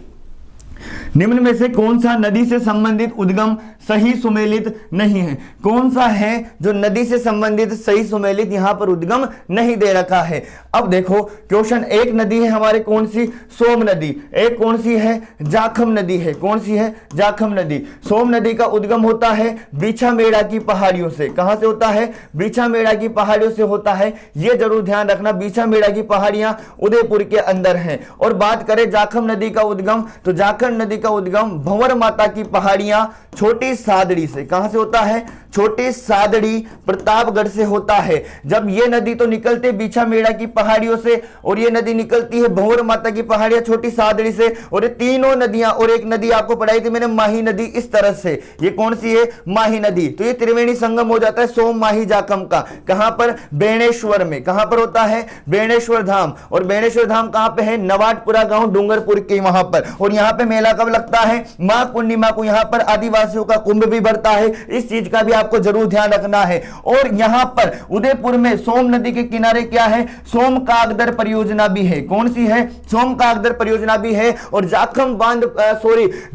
निम्न में से कौन सा नदी से संबंधित उद्गम सही सुमेलित नहीं है, कौन सा है जो नदी से संबंधित सही सुमेलित यहां पर उद्गम नहीं दे रखा है। अब देखो क्वेश्चन, एक नदी है हमारे कौन सी, सोम नदी, एक कौन सी है, जाखम नदी है। कौन सी है, जाखम नदी। सोम नदी का उद्गम होता है बीछामेड़ा की पहाड़ियों से। कहां से होता है, बीछामेड़ा की पहाड़ियों से होता है, ये जरूर ध्यान रखना। बीछामेड़ा की पहाड़ियां उदयपुर के अंदर हैं। और बात करें जाखम नदी का उद्गम, तो जाखम नदी का उद्गम भंवर माता की पहाड़ियां छोटी सादड़ी से। कहां से होता है, छोटी सादड़ी प्रतापगढ़ से होता है। जब ये नदी तो निकलते बीछामेड़ा की पहाड़ियों से और ये नदी निकलती है भंवर माता की पहाड़ियां छोटी सादड़ी से, और ये तीनों नदियां, और एक नदी आपको पढ़ाई थी मैंने माही नदी, इस तरह से। ये कौन सी है, माही नदी। तो ये त्रिवेणी संगम हो जाता है सोम माही जाखम का। कहां पर, बेणेश्वर में। कहां पर होता है, बेणेश्वर धाम। और बेणेश्वर धाम कहां पे है, नवाटपुरा गांव डूंगरपुर के वहां पर। और यहां पे मेला कब लगता है, माघ पूर्णिमा को यहां पर आदिवासियों का कुंभ भी बढ़ता है। इस चीज का भी आपको जरूर ध्यान रखना है। और यहां पर उदयपुर में सोम नदी के किनारे क्या है, सोम कागदर परियोजना भी है। कौन सी है, सोम कागदर परियोजना भी है। और जाखम बांध,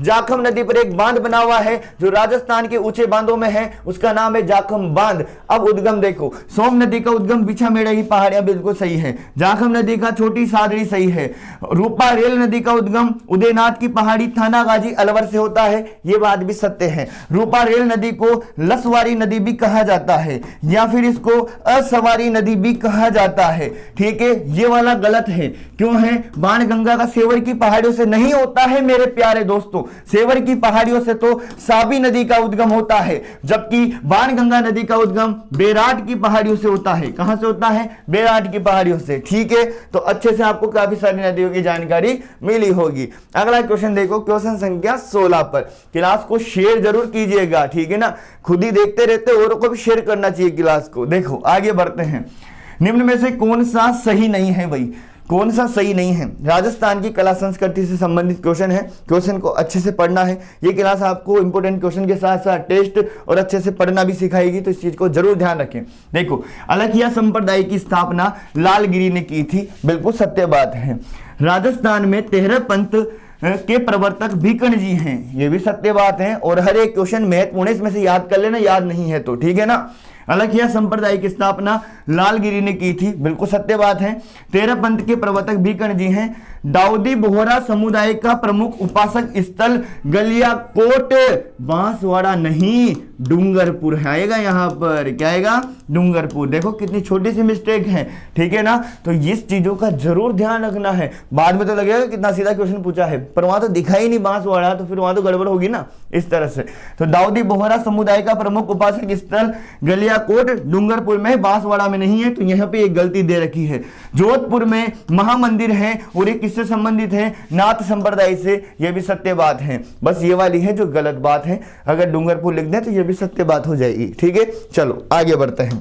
जाखम नदी पर एक बांध बना हुआ है जो राजस्थान के ऊंचे बांधों में है, उसका नाम है जाखम बांध। अब उद्गम देखो, सोम नदी का उद्गम बीछामेड़ा की पहाड़ियां बिल्कुल सही है, जाखम नदी का छोटी सादड़ी सही है। रूपा रेल नदी का उद्गम उदयनाथ की पहाड़ी थानागाजी अलवर से होता है, यह बात भी सत्य है। रूपा रेल नदी को लसवारी नदी भी कहा जाता है, या फिर इसको असवारी नदी भी कहा जाता है। ठीक है, ये वाला गलत है। क्यों है, बाणगंगा का सेवर की पहाड़ियों से नहीं होता है मेरे प्यारे दोस्तों। सेवर की पहाड़ियों से तो साबी नदी का उद्गम होता है, जबकि बाणगंगा नदी का उद्गम बेराट की पहाड़ियों से होता है। कहां से होता है, बेराट की पहाड़ियों से। ठीक है, तो अच्छे से आपको काफी सारी नदियों की जानकारी मिली होगी। अगला क्वेश्चन देखो, क्वेश्चन संख्या 16 पर। क्लास को शेयर जरूर कीजिएगा, ठीक है ना, खुद ही देखते रहते औरों को भी शेयर करना चाहिए क्लास को। देखो आगे बढ़ते हैं, निम्न में से कौन सा सही नहीं है भाई, कौन सा सही नहीं है। राजस्थान की कला संस्कृति से संबंधित क्वेश्चन है, क्वेश्चन को अच्छे से पढ़ना है। ये क्लास आपको इंपोर्टेंट क्वेश्चन के साथ साथ टेस्ट और अच्छे से पढ़ना भी सिखाएगी, तो इस चीज को जरूर ध्यान रखें। देखो अलखिया संप्रदाय की स्थापना लालगिरी ने की थी, बिल्कुल सत्य बात है। राजस्थान में 13 पंथ के प्रवर्तक भीकन जी हैं, ये भी सत्य बात है। और हर एक क्वेश्चन महत्वपूर्ण, इसमें से याद कर लेना, याद नहीं है तो, ठीक है ना। अलखिया संप्रदाय की स्थापना लालगिरी ने की थी, बिल्कुल सत्य बात है। 13 पंथ के प्रवर्तक भीकन जी हैं। दाऊदी बोहरा समुदाय का प्रमुख उपासक स्थल गलियाकोट बांसवाड़ा नहीं, डूंगरपुर आएगा। यहाँ पर क्या आएगा, डूंगरपुर। देखो कितनी छोटी सी मिस्टेक है, ठीक है ना। तो इस चीजों का जरूर ध्यान रखना है। बाद में तो लगेगा कितना सीधा क्वेश्चन पूछा है, पर वहां तो दिखा ही नहीं बांसवाड़ा, तो फिर वहां तो गड़बड़ होगी ना, इस तरह से। तो दाऊदी बोहरा समुदाय का प्रमुख उपासक स्थल गलियाकोट डूंगरपुर में, बांसवाड़ा में नहीं है, तो यहाँ पे एक गलती दे रखी है। जोधपुर में महामंदिर है, और ये किससे संबंधित है, नाथ संप्रदाय से, यह भी सत्य बात है। बस ये वाली है जो गलत बात है, अगर डूंगरपुर लिख दें तो यह भी सत्य बात हो जाएगी। ठीक है, चलो आगे बढ़ते हैं।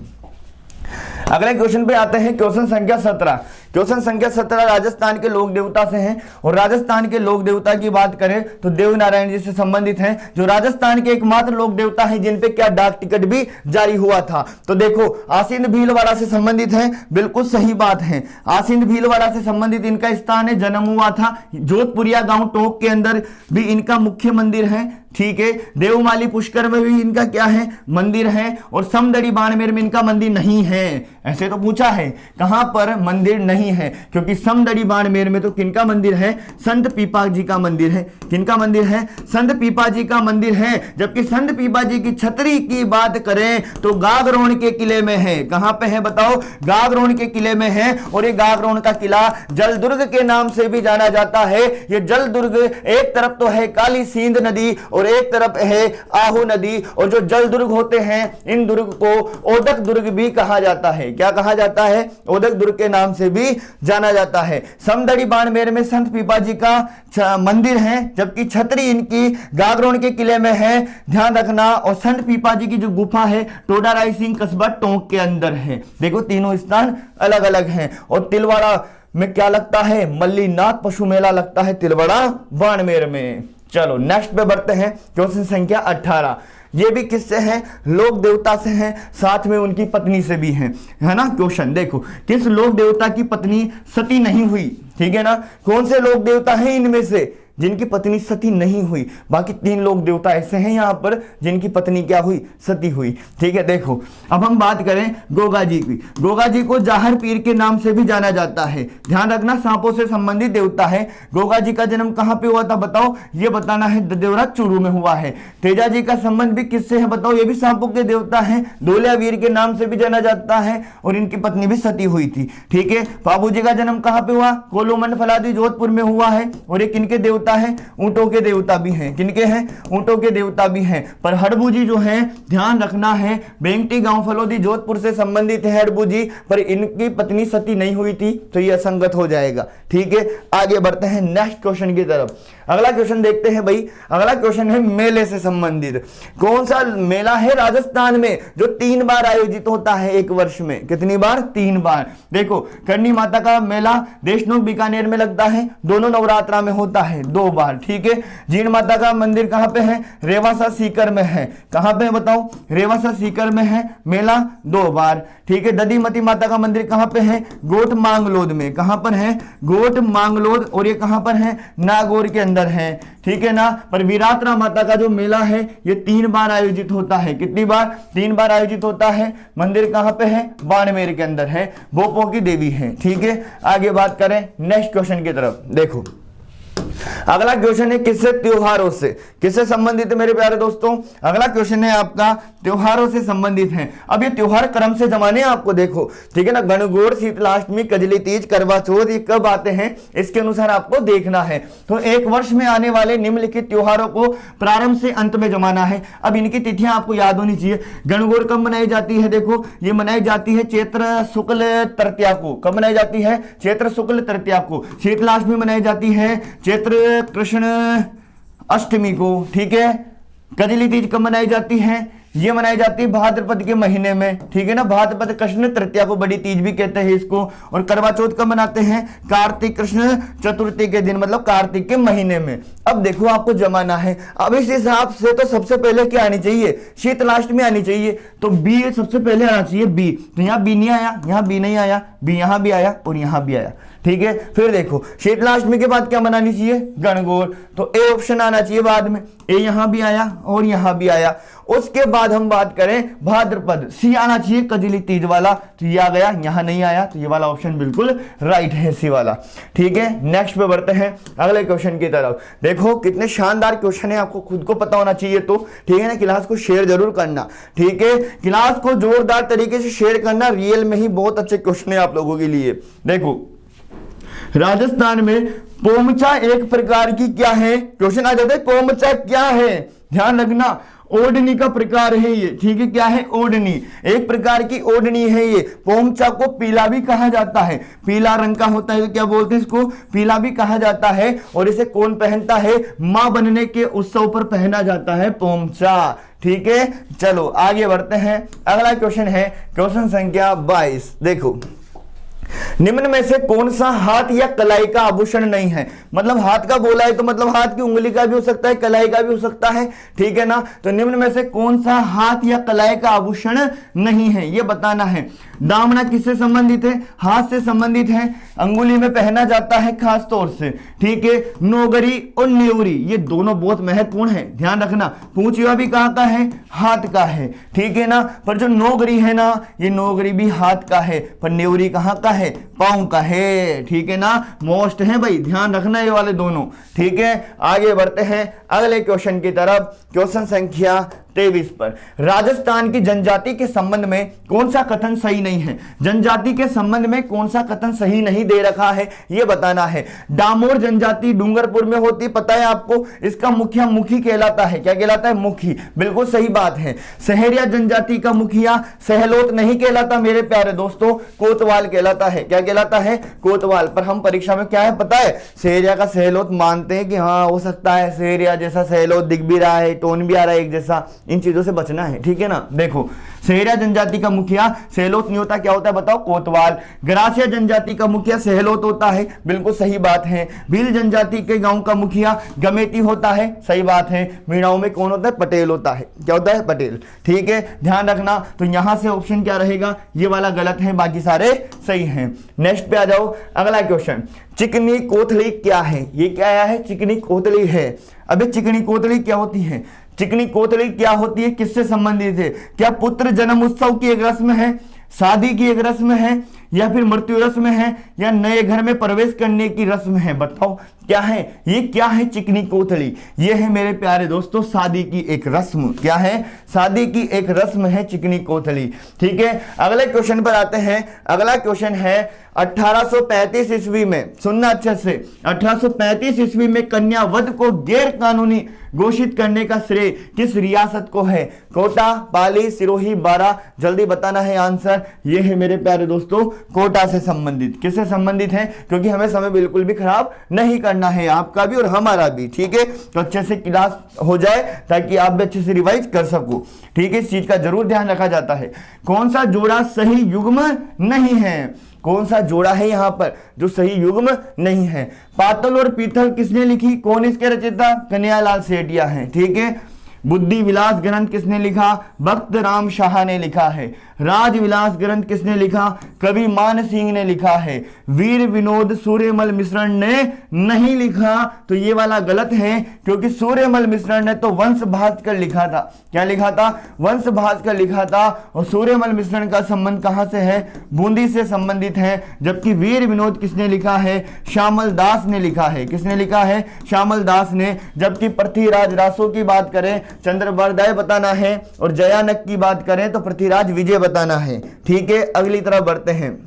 अगले क्वेश्चन पे आते हैं, क्वेश्चन संख्या 17। क्वेश्चन संख्या 17 राजस्थान के लोक देवता से है, और राजस्थान के लोक देवता की बात करें तो देवनारायण जी से संबंधित हैं, जो राजस्थान के एकमात्र लोक देवता हैं जिन पे क्या डाक टिकट भी जारी हुआ था। तो देखो आसीन भीलवाड़ा से संबंधित है, बिल्कुल सही बात है, आसीन भीलवाड़ा से संबंधित इनका स्थान है, जन्म हुआ था। जोधपुरिया गांव टोंक के अंदर भी इनका मुख्य मंदिर है, ठीक है। देवमाली पुष्कर में भी इनका क्या है, मंदिर है, और समदड़ी बाड़मेर में इनका मंदिर नहीं है। ऐसे तो पूछा है कहां पर मंदिर नहीं है, क्योंकि समदड़ी बाड़मेर में तो किनका मंदिर है, संत पीपा जी का मंदिर है। किनका मंदिर है, संत पीपा जी का मंदिर है। जबकि संत पीपा जी की छतरी की बात करें तो गागरोन के किले में है। कहां पे है बताओ, गागरोन के किले में है, और ये गागरोन का किला जलदुर्ग के नाम से भी जाना जाता है। ये जलदुर्ग एक तरफ तो है काली सींध नदी और एक तरफ है आहू नदी, और जो जल दुर्ग होते हैं इन दुर्ग को ओदक दुर्ग भी कहा जाता है। क्या कहा जाता है, ओदक दुर्ग के नाम से भी जाना जाता है। समदड़ी बाड़मेर में संत पीपा जी का मंदिर है, जबकि छतरी इनकी गागरोन के किले में है, ध्यान रखना। और संत पीपा जी की जो गुफा है टोडा राय सिंह कस्बा टोंक के अंदर है। देखो तीनों स्थान अलग अलग हैं। और तिलवाड़ा में क्या लगता है, मल्लीनाथ पशु मेला लगता है तिलवाड़ा बाड़मेर में। चलो नेक्स्ट पे बढ़ते हैं, क्वेश्चन संख्या 18। ये भी किससे हैं, लोक देवता से हैं, साथ में उनकी पत्नी से भी हैं, है ना। क्वेश्चन देखो, किस लोक देवता की पत्नी सती नहीं हुई, ठीक है ना। कौन से लोक देवता हैं इनमें से जिनकी पत्नी सती नहीं हुई। बाकी 3 लोक देवता ऐसे हैं यहां पर जिनकी पत्नी क्या हुई, सती हुई, ठीक है। देखो अब हम बात करें गोगा जी की। गोगा जी को जाहर पीर के नाम से भी जाना जाता है, ध्यान रखना, सांपों से संबंधित देवता है। गोगा जी का जन्म कहां पे हुआ था बताओ, ये बताना है, ददेवरा चूरू में हुआ है। तेजा जी का संबंध भी किससे है बताओ, ये भी सांपों के देवता है, धोलिया वीर के नाम से भी जाना जाता है, और इनकी पत्नी भी सती हुई थी, ठीक है। बाबू जी का जन्म कहां पे हुआ, कोलोमंड फलादी जोधपुर में हुआ है, और ये किनके देवता है, ऊंटों के देवता भी हैं। किनके हैं, ऊंटों के देवता भी हैं। पर हड़बू जी जो हैं, ध्यान रखना है, बेंगटी गांव फलोदी जोधपुर से संबंधित है हड़बू जी, पर इनकी पत्नी सती नहीं हुई थी, तो यह असंगत हो जाएगा, ठीक है। आगे बढ़ते हैं नेक्स्ट क्वेश्चन की तरफ। अगला क्वेश्चन देखते हैं भाई, अगला क्वेश्चन है मेले से संबंधित। कौन सा मेला है राजस्थान में जो 3 बार आयोजित होता है एक वर्ष में, कितनी बार, 3 बार। देखो करणी माता का मेला देशनोक बीकानेर में लगता है, दोनों नवरात्रा में होता है 2 बार, ठीक है। जीण माता का मंदिर कहां पे है, रेवासा सीकर में है। कहां पे है बताओ, रेवासा सीकर में है मेला 2 बार, ठीक है। दधीमती माता का मंदिर कहां पे है, गोट मांगलोद में। कहां पर है, गोट मांगलोद, और ये कहां पर है, नागौर के अंदर है, ठीक है ना। पर वीरात्रा माता का जो मेला है ये 3 बार आयोजित होता है। कितनी बार, 3 बार आयोजित होता है। मंदिर कहां पे है, बाड़मेर के अंदर है, भोपों की देवी है, ठीक है। आगे बात करें नेक्स्ट क्वेश्चन की तरफ। देखो अगला क्वेश्चन है किससे, त्योहारों से। किससे संबंधित है मेरे प्यारे दोस्तों, अगला क्वेश्चन है आपका त्योहारों से संबंधित है। अब ये त्योहार क्रम से जमाने आपको देखो, ठीक है ना। गणगौर, शीतलाष्टमी, कजली तीज, करवा चौथ, ये कब आते हैं इसके अनुसार आपको देखना है। तो एक वर्ष में आने वाले निम्नलिखित त्योहारों को प्रारंभ से अंत में जमाना है। अब इनकी तिथियां आपको याद होनी चाहिए। गणगौर कब मनाई जाती है, देखो ये मनाई जाती है चैत्र शुक्ल तृतीया को। कब मनाई जाती है, चैत्र शुक्ल तृतीया को। शीतलाष्टमी मनाई जाती है चैत्र कृष्ण अष्टमी को, ठीक है। कजली तीज कब मनाई जाती है, ये मनाई जाती है भाद्रपद के महीने में, ठीक है ना। भाद्रपद कृष्ण तृतीया को बड़ी तीज भी कहते हैं इसको। और करवा चौथ कब मनाते हैं, कार्तिक कृष्ण चतुर्थी के दिन, मतलब कार्तिक के महीने में। अब देखो आपको जमाना है, अब इस हिसाब से तो सबसे पहले क्या आनी चाहिए, शीतलाष्टमी आनी चाहिए। तो बी सबसे पहले आना चाहिए, बी। तो यहाँ बी नहीं आया, यहाँ बी नहीं आया, बी यहाँ भी आया और यहाँ भी आया, ठीक है। फिर देखो शीतलाष्टमी के बाद क्या मनानी चाहिए, गणगौर। तो ए ऑप्शन आना चाहिए बाद में, ए यहां भी आया और यहां भी आया। उसके बाद हम बात करें भाद्रपद, सी आना चाहिए कजली तीज वाला, तो ये आ गया, यहां नहीं आया, तो ये वाला ऑप्शन बिल्कुल राइट है, सी वाला, ठीक है। नेक्स्ट पे बढ़ते हैं अगले क्वेश्चन की तरफ। देखो कितने शानदार क्वेश्चन है, आपको खुद को पता होना चाहिए, तो ठीक है ना। क्लास को शेयर जरूर करना, ठीक है। क्लास को जोरदार तरीके से शेयर करना, रियल में ही बहुत अच्छे क्वेश्चन है आप लोगों के लिए। देखो राजस्थान में पोमचा एक प्रकार की क्या है, क्वेश्चन आ जाता है पोमचा क्या है, ध्यान रखना। ओढ़नी का प्रकार है ये, ठीक है। क्या है, ओढ़नी, एक प्रकार की ओढ़नी है ये। पोमचा को पीला भी कहा जाता है, पीला रंग का होता है, क्या बोलते हैं इसको, पीला भी कहा जाता है। और इसे कौन पहनता है, मां बनने के उत्सव पर पहना जाता है पोमचा, ठीक है। चलो आगे बढ़ते हैं, अगला क्वेश्चन है क्वेश्चन संख्या 22। देखो निम्न में से कौन सा हाथ या कलाई का आभूषण नहीं है? मतलब हाथ का बोला है तो मतलब हाथ की उंगली का भी हो सकता है, कलाई का भी हो सकता है, ठीक है ना। तो निम्न में से कौन सा हाथ या कलाई का आभूषण नहीं है, ये बताना है। दामना किससे संबंधित है? हाथ से संबंधित है, अंगुली में पहना जाता है खास तौर से, ठीक है। नोगरी और न्योरी ये दोनों बहुत महत्वपूर्ण है, ध्यान रखना। पूंछिया भी कहाँ का है? हाथ का है, ठीक है ना। पर जो नोगरी है ना, ये नोगरी भी हाथ का है, पर न्योरी कहाँ का है? पांव का है, ठीक है ना। मोस्ट है भाई, ध्यान रखना ये वाले दोनों, ठीक है। आगे बढ़ते हैं अगले क्वेश्चन की तरफ, क्वेश्चन संख्या 23 पर। राजस्थान की जनजाति के संबंध में कौन सा कथन सही नहीं है? जनजाति के संबंध में कौन सा कथन सही नहीं दे रखा है, यह बताना है। डामोर जनजाति डूंगरपुर में होती, पता है आपको। इसका मुखिया मुखी कहलाता है, क्या कहलाता है? मुखी, बिल्कुल सही बात है। सहरिया जनजाति का मुखिया सहलोत नहीं कहलाता मेरे प्यारे दोस्तों, कोतवाल कहलाता है। क्या कहलाता है? कोतवाल। पर हम परीक्षा में क्या है पता है? सहरिया का सहलोत मानते हैं कि हाँ हो सकता है सहरिया जैसा सहलोत दिख भी रहा है, टोन भी आ रहा है एक जैसा, इन चीजों से बचना है, ठीक है ना। देखो, सहरिया जनजाति का मुखिया सहलोत नहीं होता, क्या होता है बताओ? कोतवाल। गरासिया जनजाति का मुखिया सहलोत होता है, बिल्कुल सही बात है। भील जनजाति के गांव का मुखिया गमेती होता है, सही बात है। मीणाओं में कौन होता है? पटेल होता है, क्या होता है? पटेल, ठीक है, ध्यान रखना। तो यहां से ऑप्शन क्या रहेगा? ये वाला गलत है, बाकी सारे सही हैं। नेक्स्ट पे आ जाओ, अगला क्वेश्चन। चिकनी कोथली क्या है? ये क्या है? चिकनी कोथली है। अबे चिकनी कोथली क्या होती है? चिकनी कोथली क्या होती है? किससे संबंधित है? क्या पुत्र जन्म उत्सव की एक रस्म है, शादी की एक रस्म है, या फिर मृत्यु रस्म है, या नए घर में प्रवेश करने की रस्म है? बताओ क्या है ये? क्या है चिकनी कोथली? ये है मेरे प्यारे दोस्तों शादी की एक रस्म। क्या है? शादी की एक रस्म है चिकनी कोथली, ठीक है। अगले क्वेश्चन पर आते हैं। अगला क्वेश्चन है 1835 ईस्वी में, सुनना अच्छे से, 1835 ईस्वी में कन्यावध को गैर कानूनी घोषित करने का श्रेय किस रियासत को है? कोटा, पाली, सिरोही, बारा? जल्दी बताना है आंसर। ये है मेरे प्यारे दोस्तों कोटा से संबंधित। किससे संबंधित है? क्योंकि हमें समय बिल्कुल भी खराब नहीं करना है, आपका भी और हमारा भी, ठीक है। तो अच्छे से क्लास हो जाए ताकि आप भी अच्छे से रिवाइज कर सको, ठीक है। इस चीज का जरूर ध्यान रखा जाता है। कौन सा जोड़ा सही युग्म नहीं है? कौन सा जोड़ा है यहां पर जो सही युग्म नहीं है? पातल और पीतल किसने लिखी? कौन इसके रचयिता? कन्हैयालाल सेठिया हैं, ठीक है। बुद्धि विलास ग्रंथ किसने लिखा? भक्त राम शाह ने लिखा है। राज विलास ग्रंथ किसने लिखा? कवि मान सिंह ने लिखा है। वीर विनोद सूर्यमल मिश्रण ने नहीं लिखा, तो ये वाला गलत है, क्योंकि सूर्यमल मिश्रण ने तो वंश भास्कर लिखा था। क्या लिखा था? वंश भास्कर लिखा था। और सूर्यमल मिश्रण का संबंध कहां से है? बूंदी से संबंधित है। जबकि वीर विनोद किसने लिखा है? श्यामल दास ने लिखा है। किसने लिखा है? श्यामल दास ने। जबकि पृथ्वीराज रासो की बात करें चंद्रबरदाय बताना है, और जयानक की बात करें तो पृथ्वीराज विजय बताना है, ठीक है। अगली तरफ बढ़ते हैं।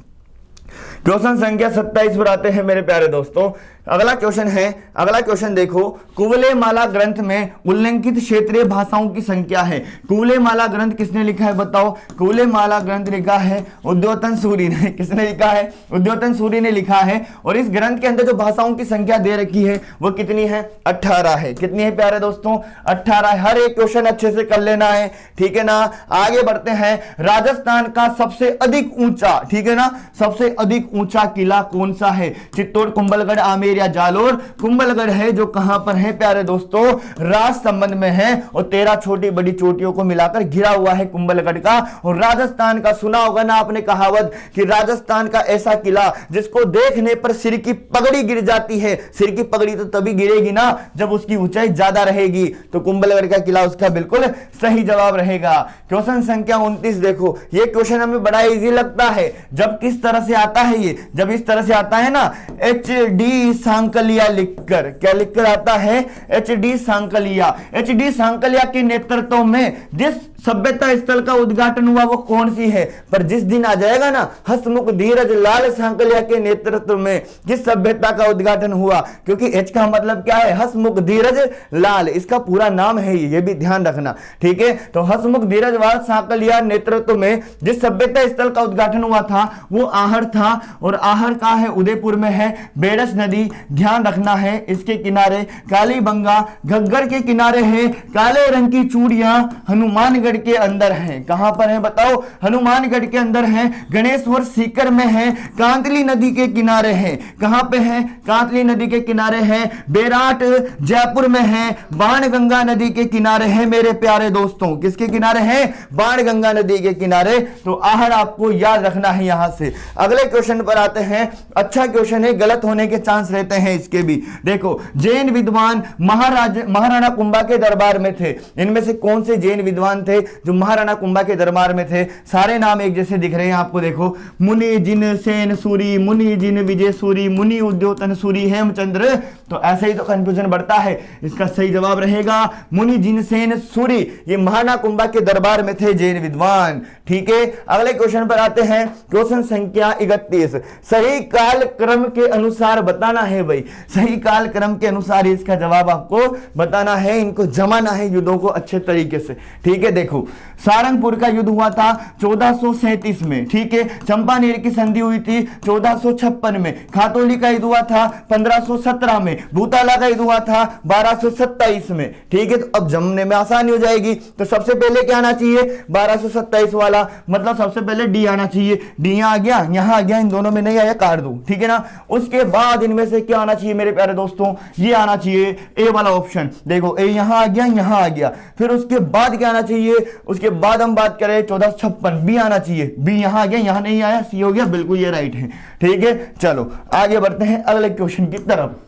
क्वेश्चन संख्या 27 पर आते हैं मेरे प्यारे दोस्तों। अगला क्वेश्चन है, अगला क्वेश्चन देखो। कुवले माला ग्रंथ में उल्लेखित क्षेत्रीय भाषाओं की संख्या है। कुवले माला ग्रंथ किसने लिखा है बताओ? कुवले माला ग्रंथ लिखा है उद्योतन सूरी ने। किसने लिखा है? उद्योतन सूरी ने लिखा है। और इस ग्रंथ के अंदर जो भाषाओं की संख्या दे रखी है वो कितनी है? 18 है। कितनी है प्यारे दोस्तों? 18। हर एक क्वेश्चन अच्छे से कर लेना है, ठीक है ना। आगे बढ़ते हैं। राजस्थान का सबसे अधिक ऊंचा, ठीक है ना, सबसे अधिक ऊंचा किला कौन सा है? चित्तौड़, कुंभलगढ़, आमेर या जालोर? कुंभलगढ़ है, जो कहां पर है प्यारे दोस्तों? राज संबंध में है, और 13 छोटी बड़ी चोटियों को मिलाकर घिरा हुआ है कुंभलगढ़ का। और राजस्थान का सुना होगा ना आपने कहावत कि राजस्थान का ऐसा किला जिसको देखने पर सिर की पगड़ी गिर जाती है। सिर की पगड़ी तो तभी गिरेगी ना जब उसकी ऊंचाई ज्यादा रहेगी। तो कुंभलगढ़ का किला उसका बिल्कुल सही जवाब रहेगा। क्वेश्चन संख्या 29 देखो। ये क्वेश्चन हमें बड़ा इजी लगता है जब किस तरह से आता है। ये जब इस तरह से आता है ना, HD सांकलिया लिखकर, क्या लिखकर आता है? HD सांकलिया। HD सांकलिया के नेतृत्व में जिस सभ्यता स्थल का उद्घाटन हुआ वो कौन सी है? पर जिस दिन आ जाएगा ना, हसमुख धीरज लाल सांकलिया के नेतृत्व में जिस सभ्यता का उद्घाटन हुआ, क्योंकि H का मतलब क्या है? हसमुख धीरज लाल, इसका पूरा नाम है ये भी ध्यान रखना, ठीक है। तो हसमुख धीरज लाल सांकलिया नेतृत्व में जिस सभ्यता स्थल का उद्घाटन हुआ था वो आहर था। और आहर का है? उदयपुर में है। बेडस नदी ध्यान रखना है, इसके किनारे कालीबंगा, घग्गर के किनारे है काले रंग की चूड़ियां, हनुमानगढ़ हनुमानगढ़ के अंदर है। कहां पर है बताओ? हनुमानगढ़ के अंदर है। गणेश्वर सीकर में है। कांतली नदी के किनारे है। कहां पे है? कांतली नदी के किनारे है। बेराट जयपुर में है। बाणगंगा नदी के किनारे है मेरे प्यारे दोस्तों। किसके किनारे है? बाणगंगा नदी के किनारे। तो आहड़ आपको याद रखना है। यहां से अगले क्वेश्चन पर आते हैं। अच्छा क्वेश्चन है, गलत होने के चांस रहते हैं इसके भी। देखो, जैन विद्वान महाराणा कुंभा के दरबार में थे। इनमें से कौन से जैन विद्वान थे जो महाराणा कुंभा के दरबार में थे? सारे नाम एक जैसे दिख रहे हैं आपको। देखो, मुनि जिन सेन सूरी, मुनि जिन विजय सूरी, मुनि उद्योतन सूरी, हेमचंद्र। तो ऐसे ही तो कंफ्यूजन बढ़ता है। इसका सही जवाब रहेगा मुनि जिन सेन सूरी। ये महाराणा कुंभा के दरबार में थे जैन विद्वान। ठीक है, अगले क्वेश्चन पर आते हैं। क्वेश्चन संख्या 31। सही काल क्रम के अनुसार बताना है भाई। सही काल क्रम के अनुसार इसका जवाब आपको बताना है। इनको जमाना है युद्धों को अच्छे तरीके से। ठीक है, देखो, सारंगपुर का युद्ध हुआ था 1437 में। ठीक है, चंपानेर की संधि हुई थी 1456 में। खातौली का युद्ध हुआ था 1517 में। भूताला का युद्ध हुआ था 1227 में। ठीक है, तो अब जमने में आसानी हो जाएगी। तो सबसे पहले क्या आना चाहिए? 1227 वाला, मतलब सबसे पहले डी आना चाहिए। डी यहां आ गया, यहां आ गया, इन दोनों में नहीं आया, काट दो। ठीक है ना। उसके बाद इनमें से क्या आना चाहिए मेरे प्यारे दोस्तों? ये आना चाहिए ए वाला ऑप्शन। देखो, ए यहां आ गया, यहां आ गया। फिर उसके बाद क्या आना चाहिए? उसके बाद हम बात करें 1456, बी आना चाहिए। बी यहां आ गया, यहां नहीं आया, सी हो गया। बिल्कुल ये राइट है। ठीक है, चलो आगे बढ़ते हैं अगले क्वेश्चन की तरफ।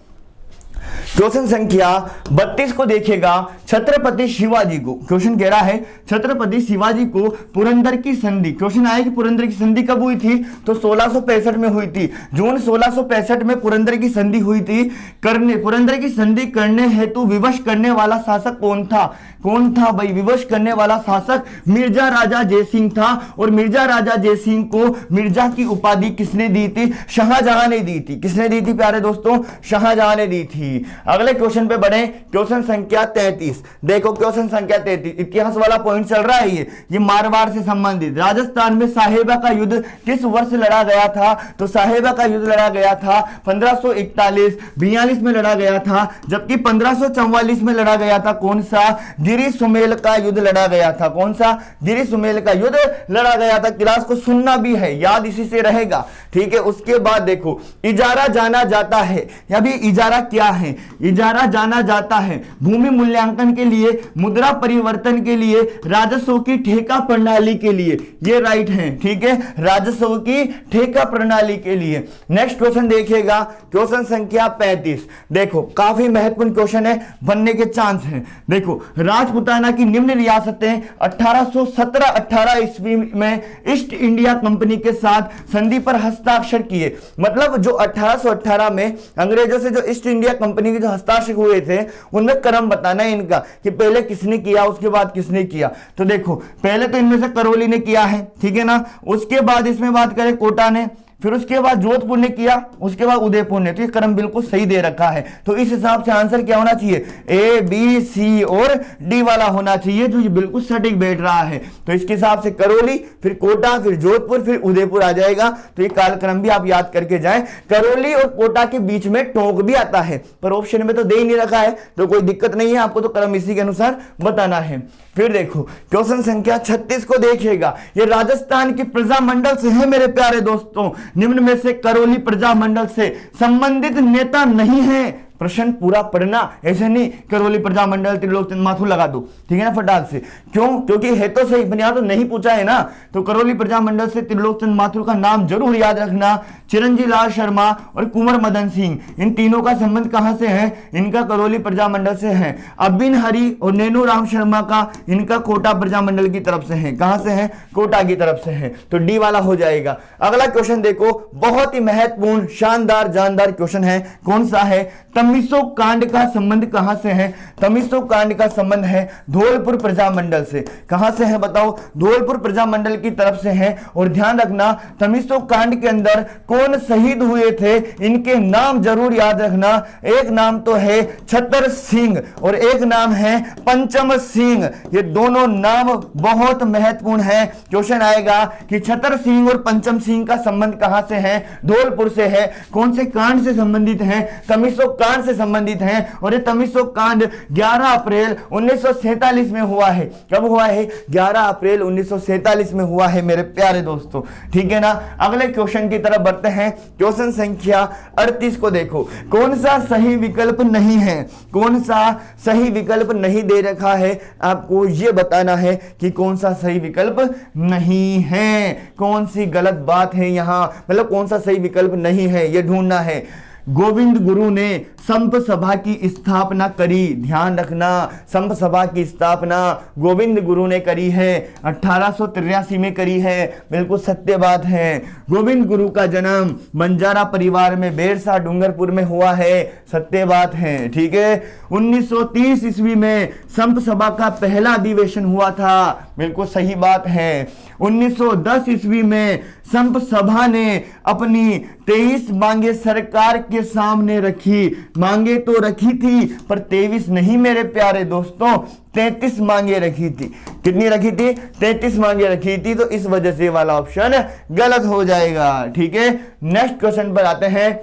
क्वेश्चन संख्या 32 को देखिएगा। छत्रपति शिवाजी को, क्वेश्चन कह रहा है छत्रपति शिवाजी को पुरंदर की संधि, क्वेश्चन आया कि पुरंदर की संधि कब हुई थी? तो 1665 में हुई थी। जून 1665 में पुरंदर की संधि हुई थी। पुरंदर की संधि करने हेतु विवश करने वाला शासक कौन था? कौन था भाई विवश करने वाला शासक? मिर्जा राजा जयसिंह था। और मिर्जा राजा जयसिंह को मिर्जा की उपाधि किसने दी थी? शाहजहां ने दी थी। किसने दी थी प्यारे दोस्तों? शाहजहां ने दी थी। अगले क्वेश्चन पे बढ़े। क्वेश्चन संख्या 33। देखो, क्वेश्चन संख्या 33 इतिहास वाला पॉइंट चल रहा है। ये मारवाड़ से संबंधित। राजस्थान में साहेबा का युद्ध किस वर्ष लड़ा गया था? तो साहेबा का युद्ध लड़ा गया था 1541-42 में लड़ा गया था। जबकि 1544 में लड़ा गया था कौन सा? गिरी सुमेल का युद्ध लड़ा गया था। कौन सा? गिरी सुमेल का युद्ध लड़ा गया था। क्लास को सुनना भी है, याद इसी से रहेगा। ठीक है, उसके बाद देखो, इजारा जाना जाता है। अभी इजारा क्या है? इजारा जाना जाता है भूमि मूल्यांकन के लिए, मुद्रा परिवर्तन के लिए, राजस्व की ठेका प्रणाली के लिए। ये राइट है। ठीक है, राजस्व की ठेका प्रणाली के लिए। नेक्स्ट क्वेश्चन देखिएगा, क्वेश्चन संख्या 35। देखो, काफी महत्वपूर्ण क्वेश्चन है, बनने के चांस हैं। देखो, राजपुताना की निम्न रियासतें 1817-18 ईस्वी में ईस्ट इंडिया कंपनी के साथ संधि पर हस्ताक्षर किए। मतलब जो 1818 में अंग्रेजों से जो ईस्ट इंडिया कंपनी के जो हस्ताक्षर हुए थे, उनमें क्रम बताना है इनका कि पहले किसने किया, उसके बाद किसने किया। तो देखो, पहले तो इनमें से करौली ने किया है। ठीक है ना। उसके बाद इसमें बात करें कोटा ने, फिर उसके बाद जोधपुर ने किया, उसके बाद उदयपुर ने। तो ये क्रम बिल्कुल सही दे रखा है। तो इस हिसाब से आंसर क्या होना चाहिए? ए, बी, सी और डी वाला होना चाहिए, जो ये बिल्कुल सटीक बैठ रहा है। तो इसके हिसाब से करौली, फिर कोटा, फिर जोधपुर, फिर उदयपुर आ जाएगा। तो ये कालक्रम भी आप याद करके जाएं। करौली और कोटा के बीच में टोंक भी आता है, पर ऑप्शन में तो दे ही नहीं रखा है, तो कोई दिक्कत नहीं है। आपको तो क्रम इसी के अनुसार बताना है। फिर देखो, क्वेश्चन संख्या 36 को देखिएगा। ये राजस्थान की प्रजामंडल से है मेरे प्यारे दोस्तों। निम्न में से करौली प्रजामंडल से संबंधित नेता नहीं है। प्रश्न पूरा पढ़ना, ऐसे नहीं करौली प्रजामंडल त्रिलोकचंद माथुर लगा दो। ठीक है ना, फटाक से। क्यों? क्योंकि है तो सही, बनिया तो नहीं पूछा है ना। तो करौली प्रजामंडल से त्रिलोकचंद माथुर का नाम जरूर याद रखना। चिरंजी लाल शर्मा और कुंवर मदन सिंह, इन तीनों का संबंध कहां से है? इनका करौली प्रजामंडल से है। अबिन हरि और नैनू राम शर्मा का, इनका कोटा प्रजामंडल की तरफ से है। कहां से है? कोटा की तरफ से है। तो डी वाला हो जाएगा। अगला क्वेश्चन देखो, बहुत ही महत्वपूर्ण, शानदार, जानदार क्वेश्चन है। कौन सा है? तमिसो कांड का संबंध कहां से है? तमिसो कांड का संबंध है धौलपुर प्रजामंडल से। कहां से है बताओ? धौलपुर प्रजामंडल की तरफ से है। और ध्यान रखना, तमिसो कांड के अंदर कौन कौन शहीद हुए थे, इनके नाम जरूर याद रखना। एक नाम तो है छतर सिंह और एक नाम है पंचम सिंह। ये दोनों नाम बहुत महत्वपूर्ण है। क्वेश्चन आएगा कि छतर सिंह और पंचम सिंह का संबंध कहां से है? धौलपुर से है। कौन से कांड से संबंधित है? तमिसो कांड से संबंधित है। और ये तमिसो कांड 11 अप्रैल 1947 में हुआ है। कब हुआ है? 11 अप्रैल 1947 में हुआ है मेरे प्यारे दोस्तों। ठीक है ना। अगले क्वेश्चन की तरफ बढ़ते हैं। क्वेश्चन संख्या 38 को देखो। कौन सा सही विकल्प नहीं है? कौन सा सही विकल्प नहीं दे रखा है? आपको यह बताना है कि कौन सा सही विकल्प नहीं है। कौन सी गलत बात है यहां, मतलब कौन सा सही विकल्प नहीं है, यह ढूंढना है। गोविंद गुरु ने संप सभा की स्थापना करी। ध्यान रखना, संप सभा की स्थापना गोविंद गुरु ने करी है, 1883 में करी है। बिल्कुल सत्य बात है। गोविंद गुरु का जन्म बंजारा परिवार में बेरसा डूंगरपुर में हुआ है। सत्य बात है। ठीक है। 1930 ईस्वी में संप सभा का पहला अधिवेशन हुआ था। बिल्कुल सही बात है। 1910 ईस्वी में संप सभा ने अपनी 23 मांगे सरकार के सामने रखी। मांगे तो रखी थी पर 23 नहीं मेरे प्यारे दोस्तों, 33 मांगे रखी थी। कितनी रखी थी? 33 मांगे रखी थी। तो इस वजह से वाला ऑप्शन गलत हो जाएगा। ठीक है। नेक्स्ट क्वेश्चन पर आते हैं।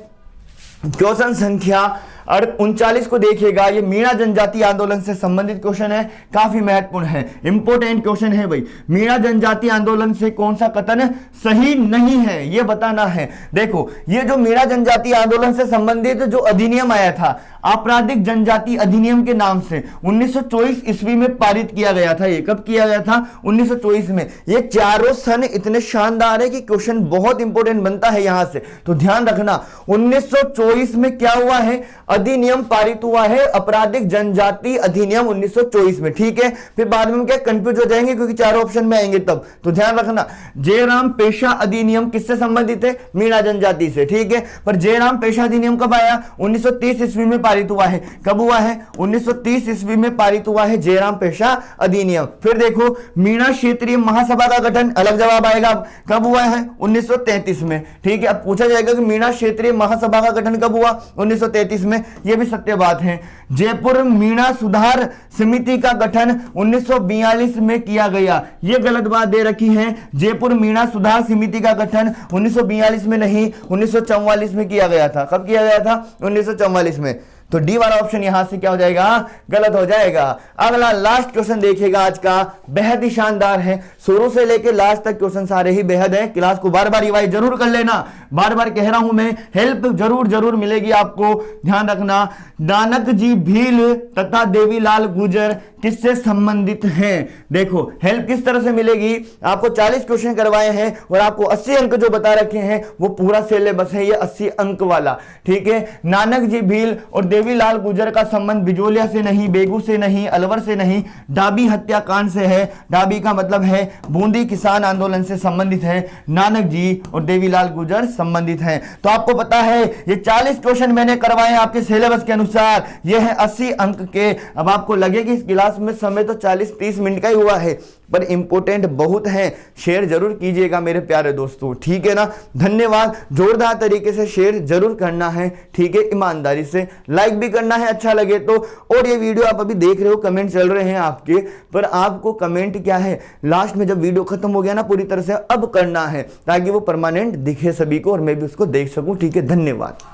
क्वेश्चन संख्या 39 को देखिएगा। ये मीणा जनजाति आंदोलन से संबंधित क्वेश्चन है, काफी महत्वपूर्ण है, इंपोर्टेंट क्वेश्चन है भाई। मीणा जनजाति आंदोलन से कौन सा कथन सही नहीं है, ये बताना है। देखो, ये जो मीणा जनजाति आंदोलन से संबंधित जो अधिनियम आया था, आपराधिक जनजाति अधिनियम के नाम से 1924 ईस्वी में पारित किया गया था। ये कब किया गया था? 1924 में। ये चारों सन इतने शानदार है कि क्वेश्चन बहुत इंपॉर्टेंट बनता है यहां से, तो ध्यान रखना। 1924 में क्या हुआ है? अधिनियम पारित हुआ है, आपराधिक जनजाति अधिनियम 1924 में। ठीक है। फिर बाद में क्या कंफ्यूज हो जाएंगे क्योंकि चारों ऑप्शन में आएंगे तब, तो ध्यान रखना। जयराम पेशा अधिनियम किससे संबंधित है? मीणा जनजाति से। ठीक है। पर जयराम पेशा अधिनियम कब आया? 1930 ईस्वी में पारित हुआ है। कब हुआ है? 1930 ईस्वी में पारित हुआ है जयराम पेशा अधिनियम। फिर देखो, मीणा क्षेत्रीय महासभा का गठन, अलग जवाब आएगा। कब हुआ है? 1933 में। ठीक है। अब पूछा जाएगा कि मीणा क्षेत्रीय महासभा का गठन कब हुआ? 1933 में। यह भी सत्य बात है। जयपुर मीणा सुधार समिति का गठन 1942 में किया गया। यह गलत बात दे रखी है। जयपुर मीणा सुधार समिति का गठन 1942 में नहीं, 1944 में किया गया था। कब किया गया था? 1944 में। तो डी वाला ऑप्शन यहां से क्या हो जाएगा? गलत हो जाएगा। अगला लास्ट क्वेश्चन देखिएगा आज का, बेहद ही शानदार है। शुरू से लेकर लास्ट तक क्वेश्चन सारे ही बेहद है। क्लास को बार बार रिवाइज जरूर कर लेना, बार बार कह रहा हूं मैं, हेल्प जरूर जरूर मिलेगी आपको। ध्यान रखना। नानक जी भील तथा देवीलाल गुर्जर किससे संबंधित हैं? देखो, हेल्प किस तरह से मिलेगी? आपको 40 क्वेश्चन करवाए हैं और आपको 80 अंक जो बता रखे हैं वो पूरा सिलेबस है, ये 80 अंक वाला। ठीक है। नानक जी भील और देवीलाल गुर्जर का संबंध बिजोलिया से नहीं, बेगू से नहीं, अलवर से नहीं, डाबी हत्याकांड से है। डाबी का मतलब है बूंदी किसान आंदोलन से संबंधित है। नानक जी और देवीलाल गुर्जर संबंधित हैं। तो आपको पता है ये 40 क्वेश्चन मैंने करवाए आपके सिलेबस के अनुसार, ये है 80 अंक के। अब आपको लगे कि इस क्लास में समय तो 40-30 मिनट का ही हुआ है, पर इंपोर्टेंट बहुत है। शेयर जरूर कीजिएगा मेरे प्यारे दोस्तों। ठीक है ना। धन्यवाद। जोरदार तरीके से शेयर जरूर करना है। ठीक है। ईमानदारी से लाइक भी करना है अच्छा लगे तो। और ये वीडियो आप अभी देख रहे हो, कमेंट चल रहे हैं आपके, पर आपको कमेंट क्या है लास्ट में जब वीडियो खत्म हो गया ना पूरी तरह से, अब करना है ताकि वो परमानेंट दिखे सभी को और मैं भी उसको देख सकूं। ठीक है। धन्यवाद।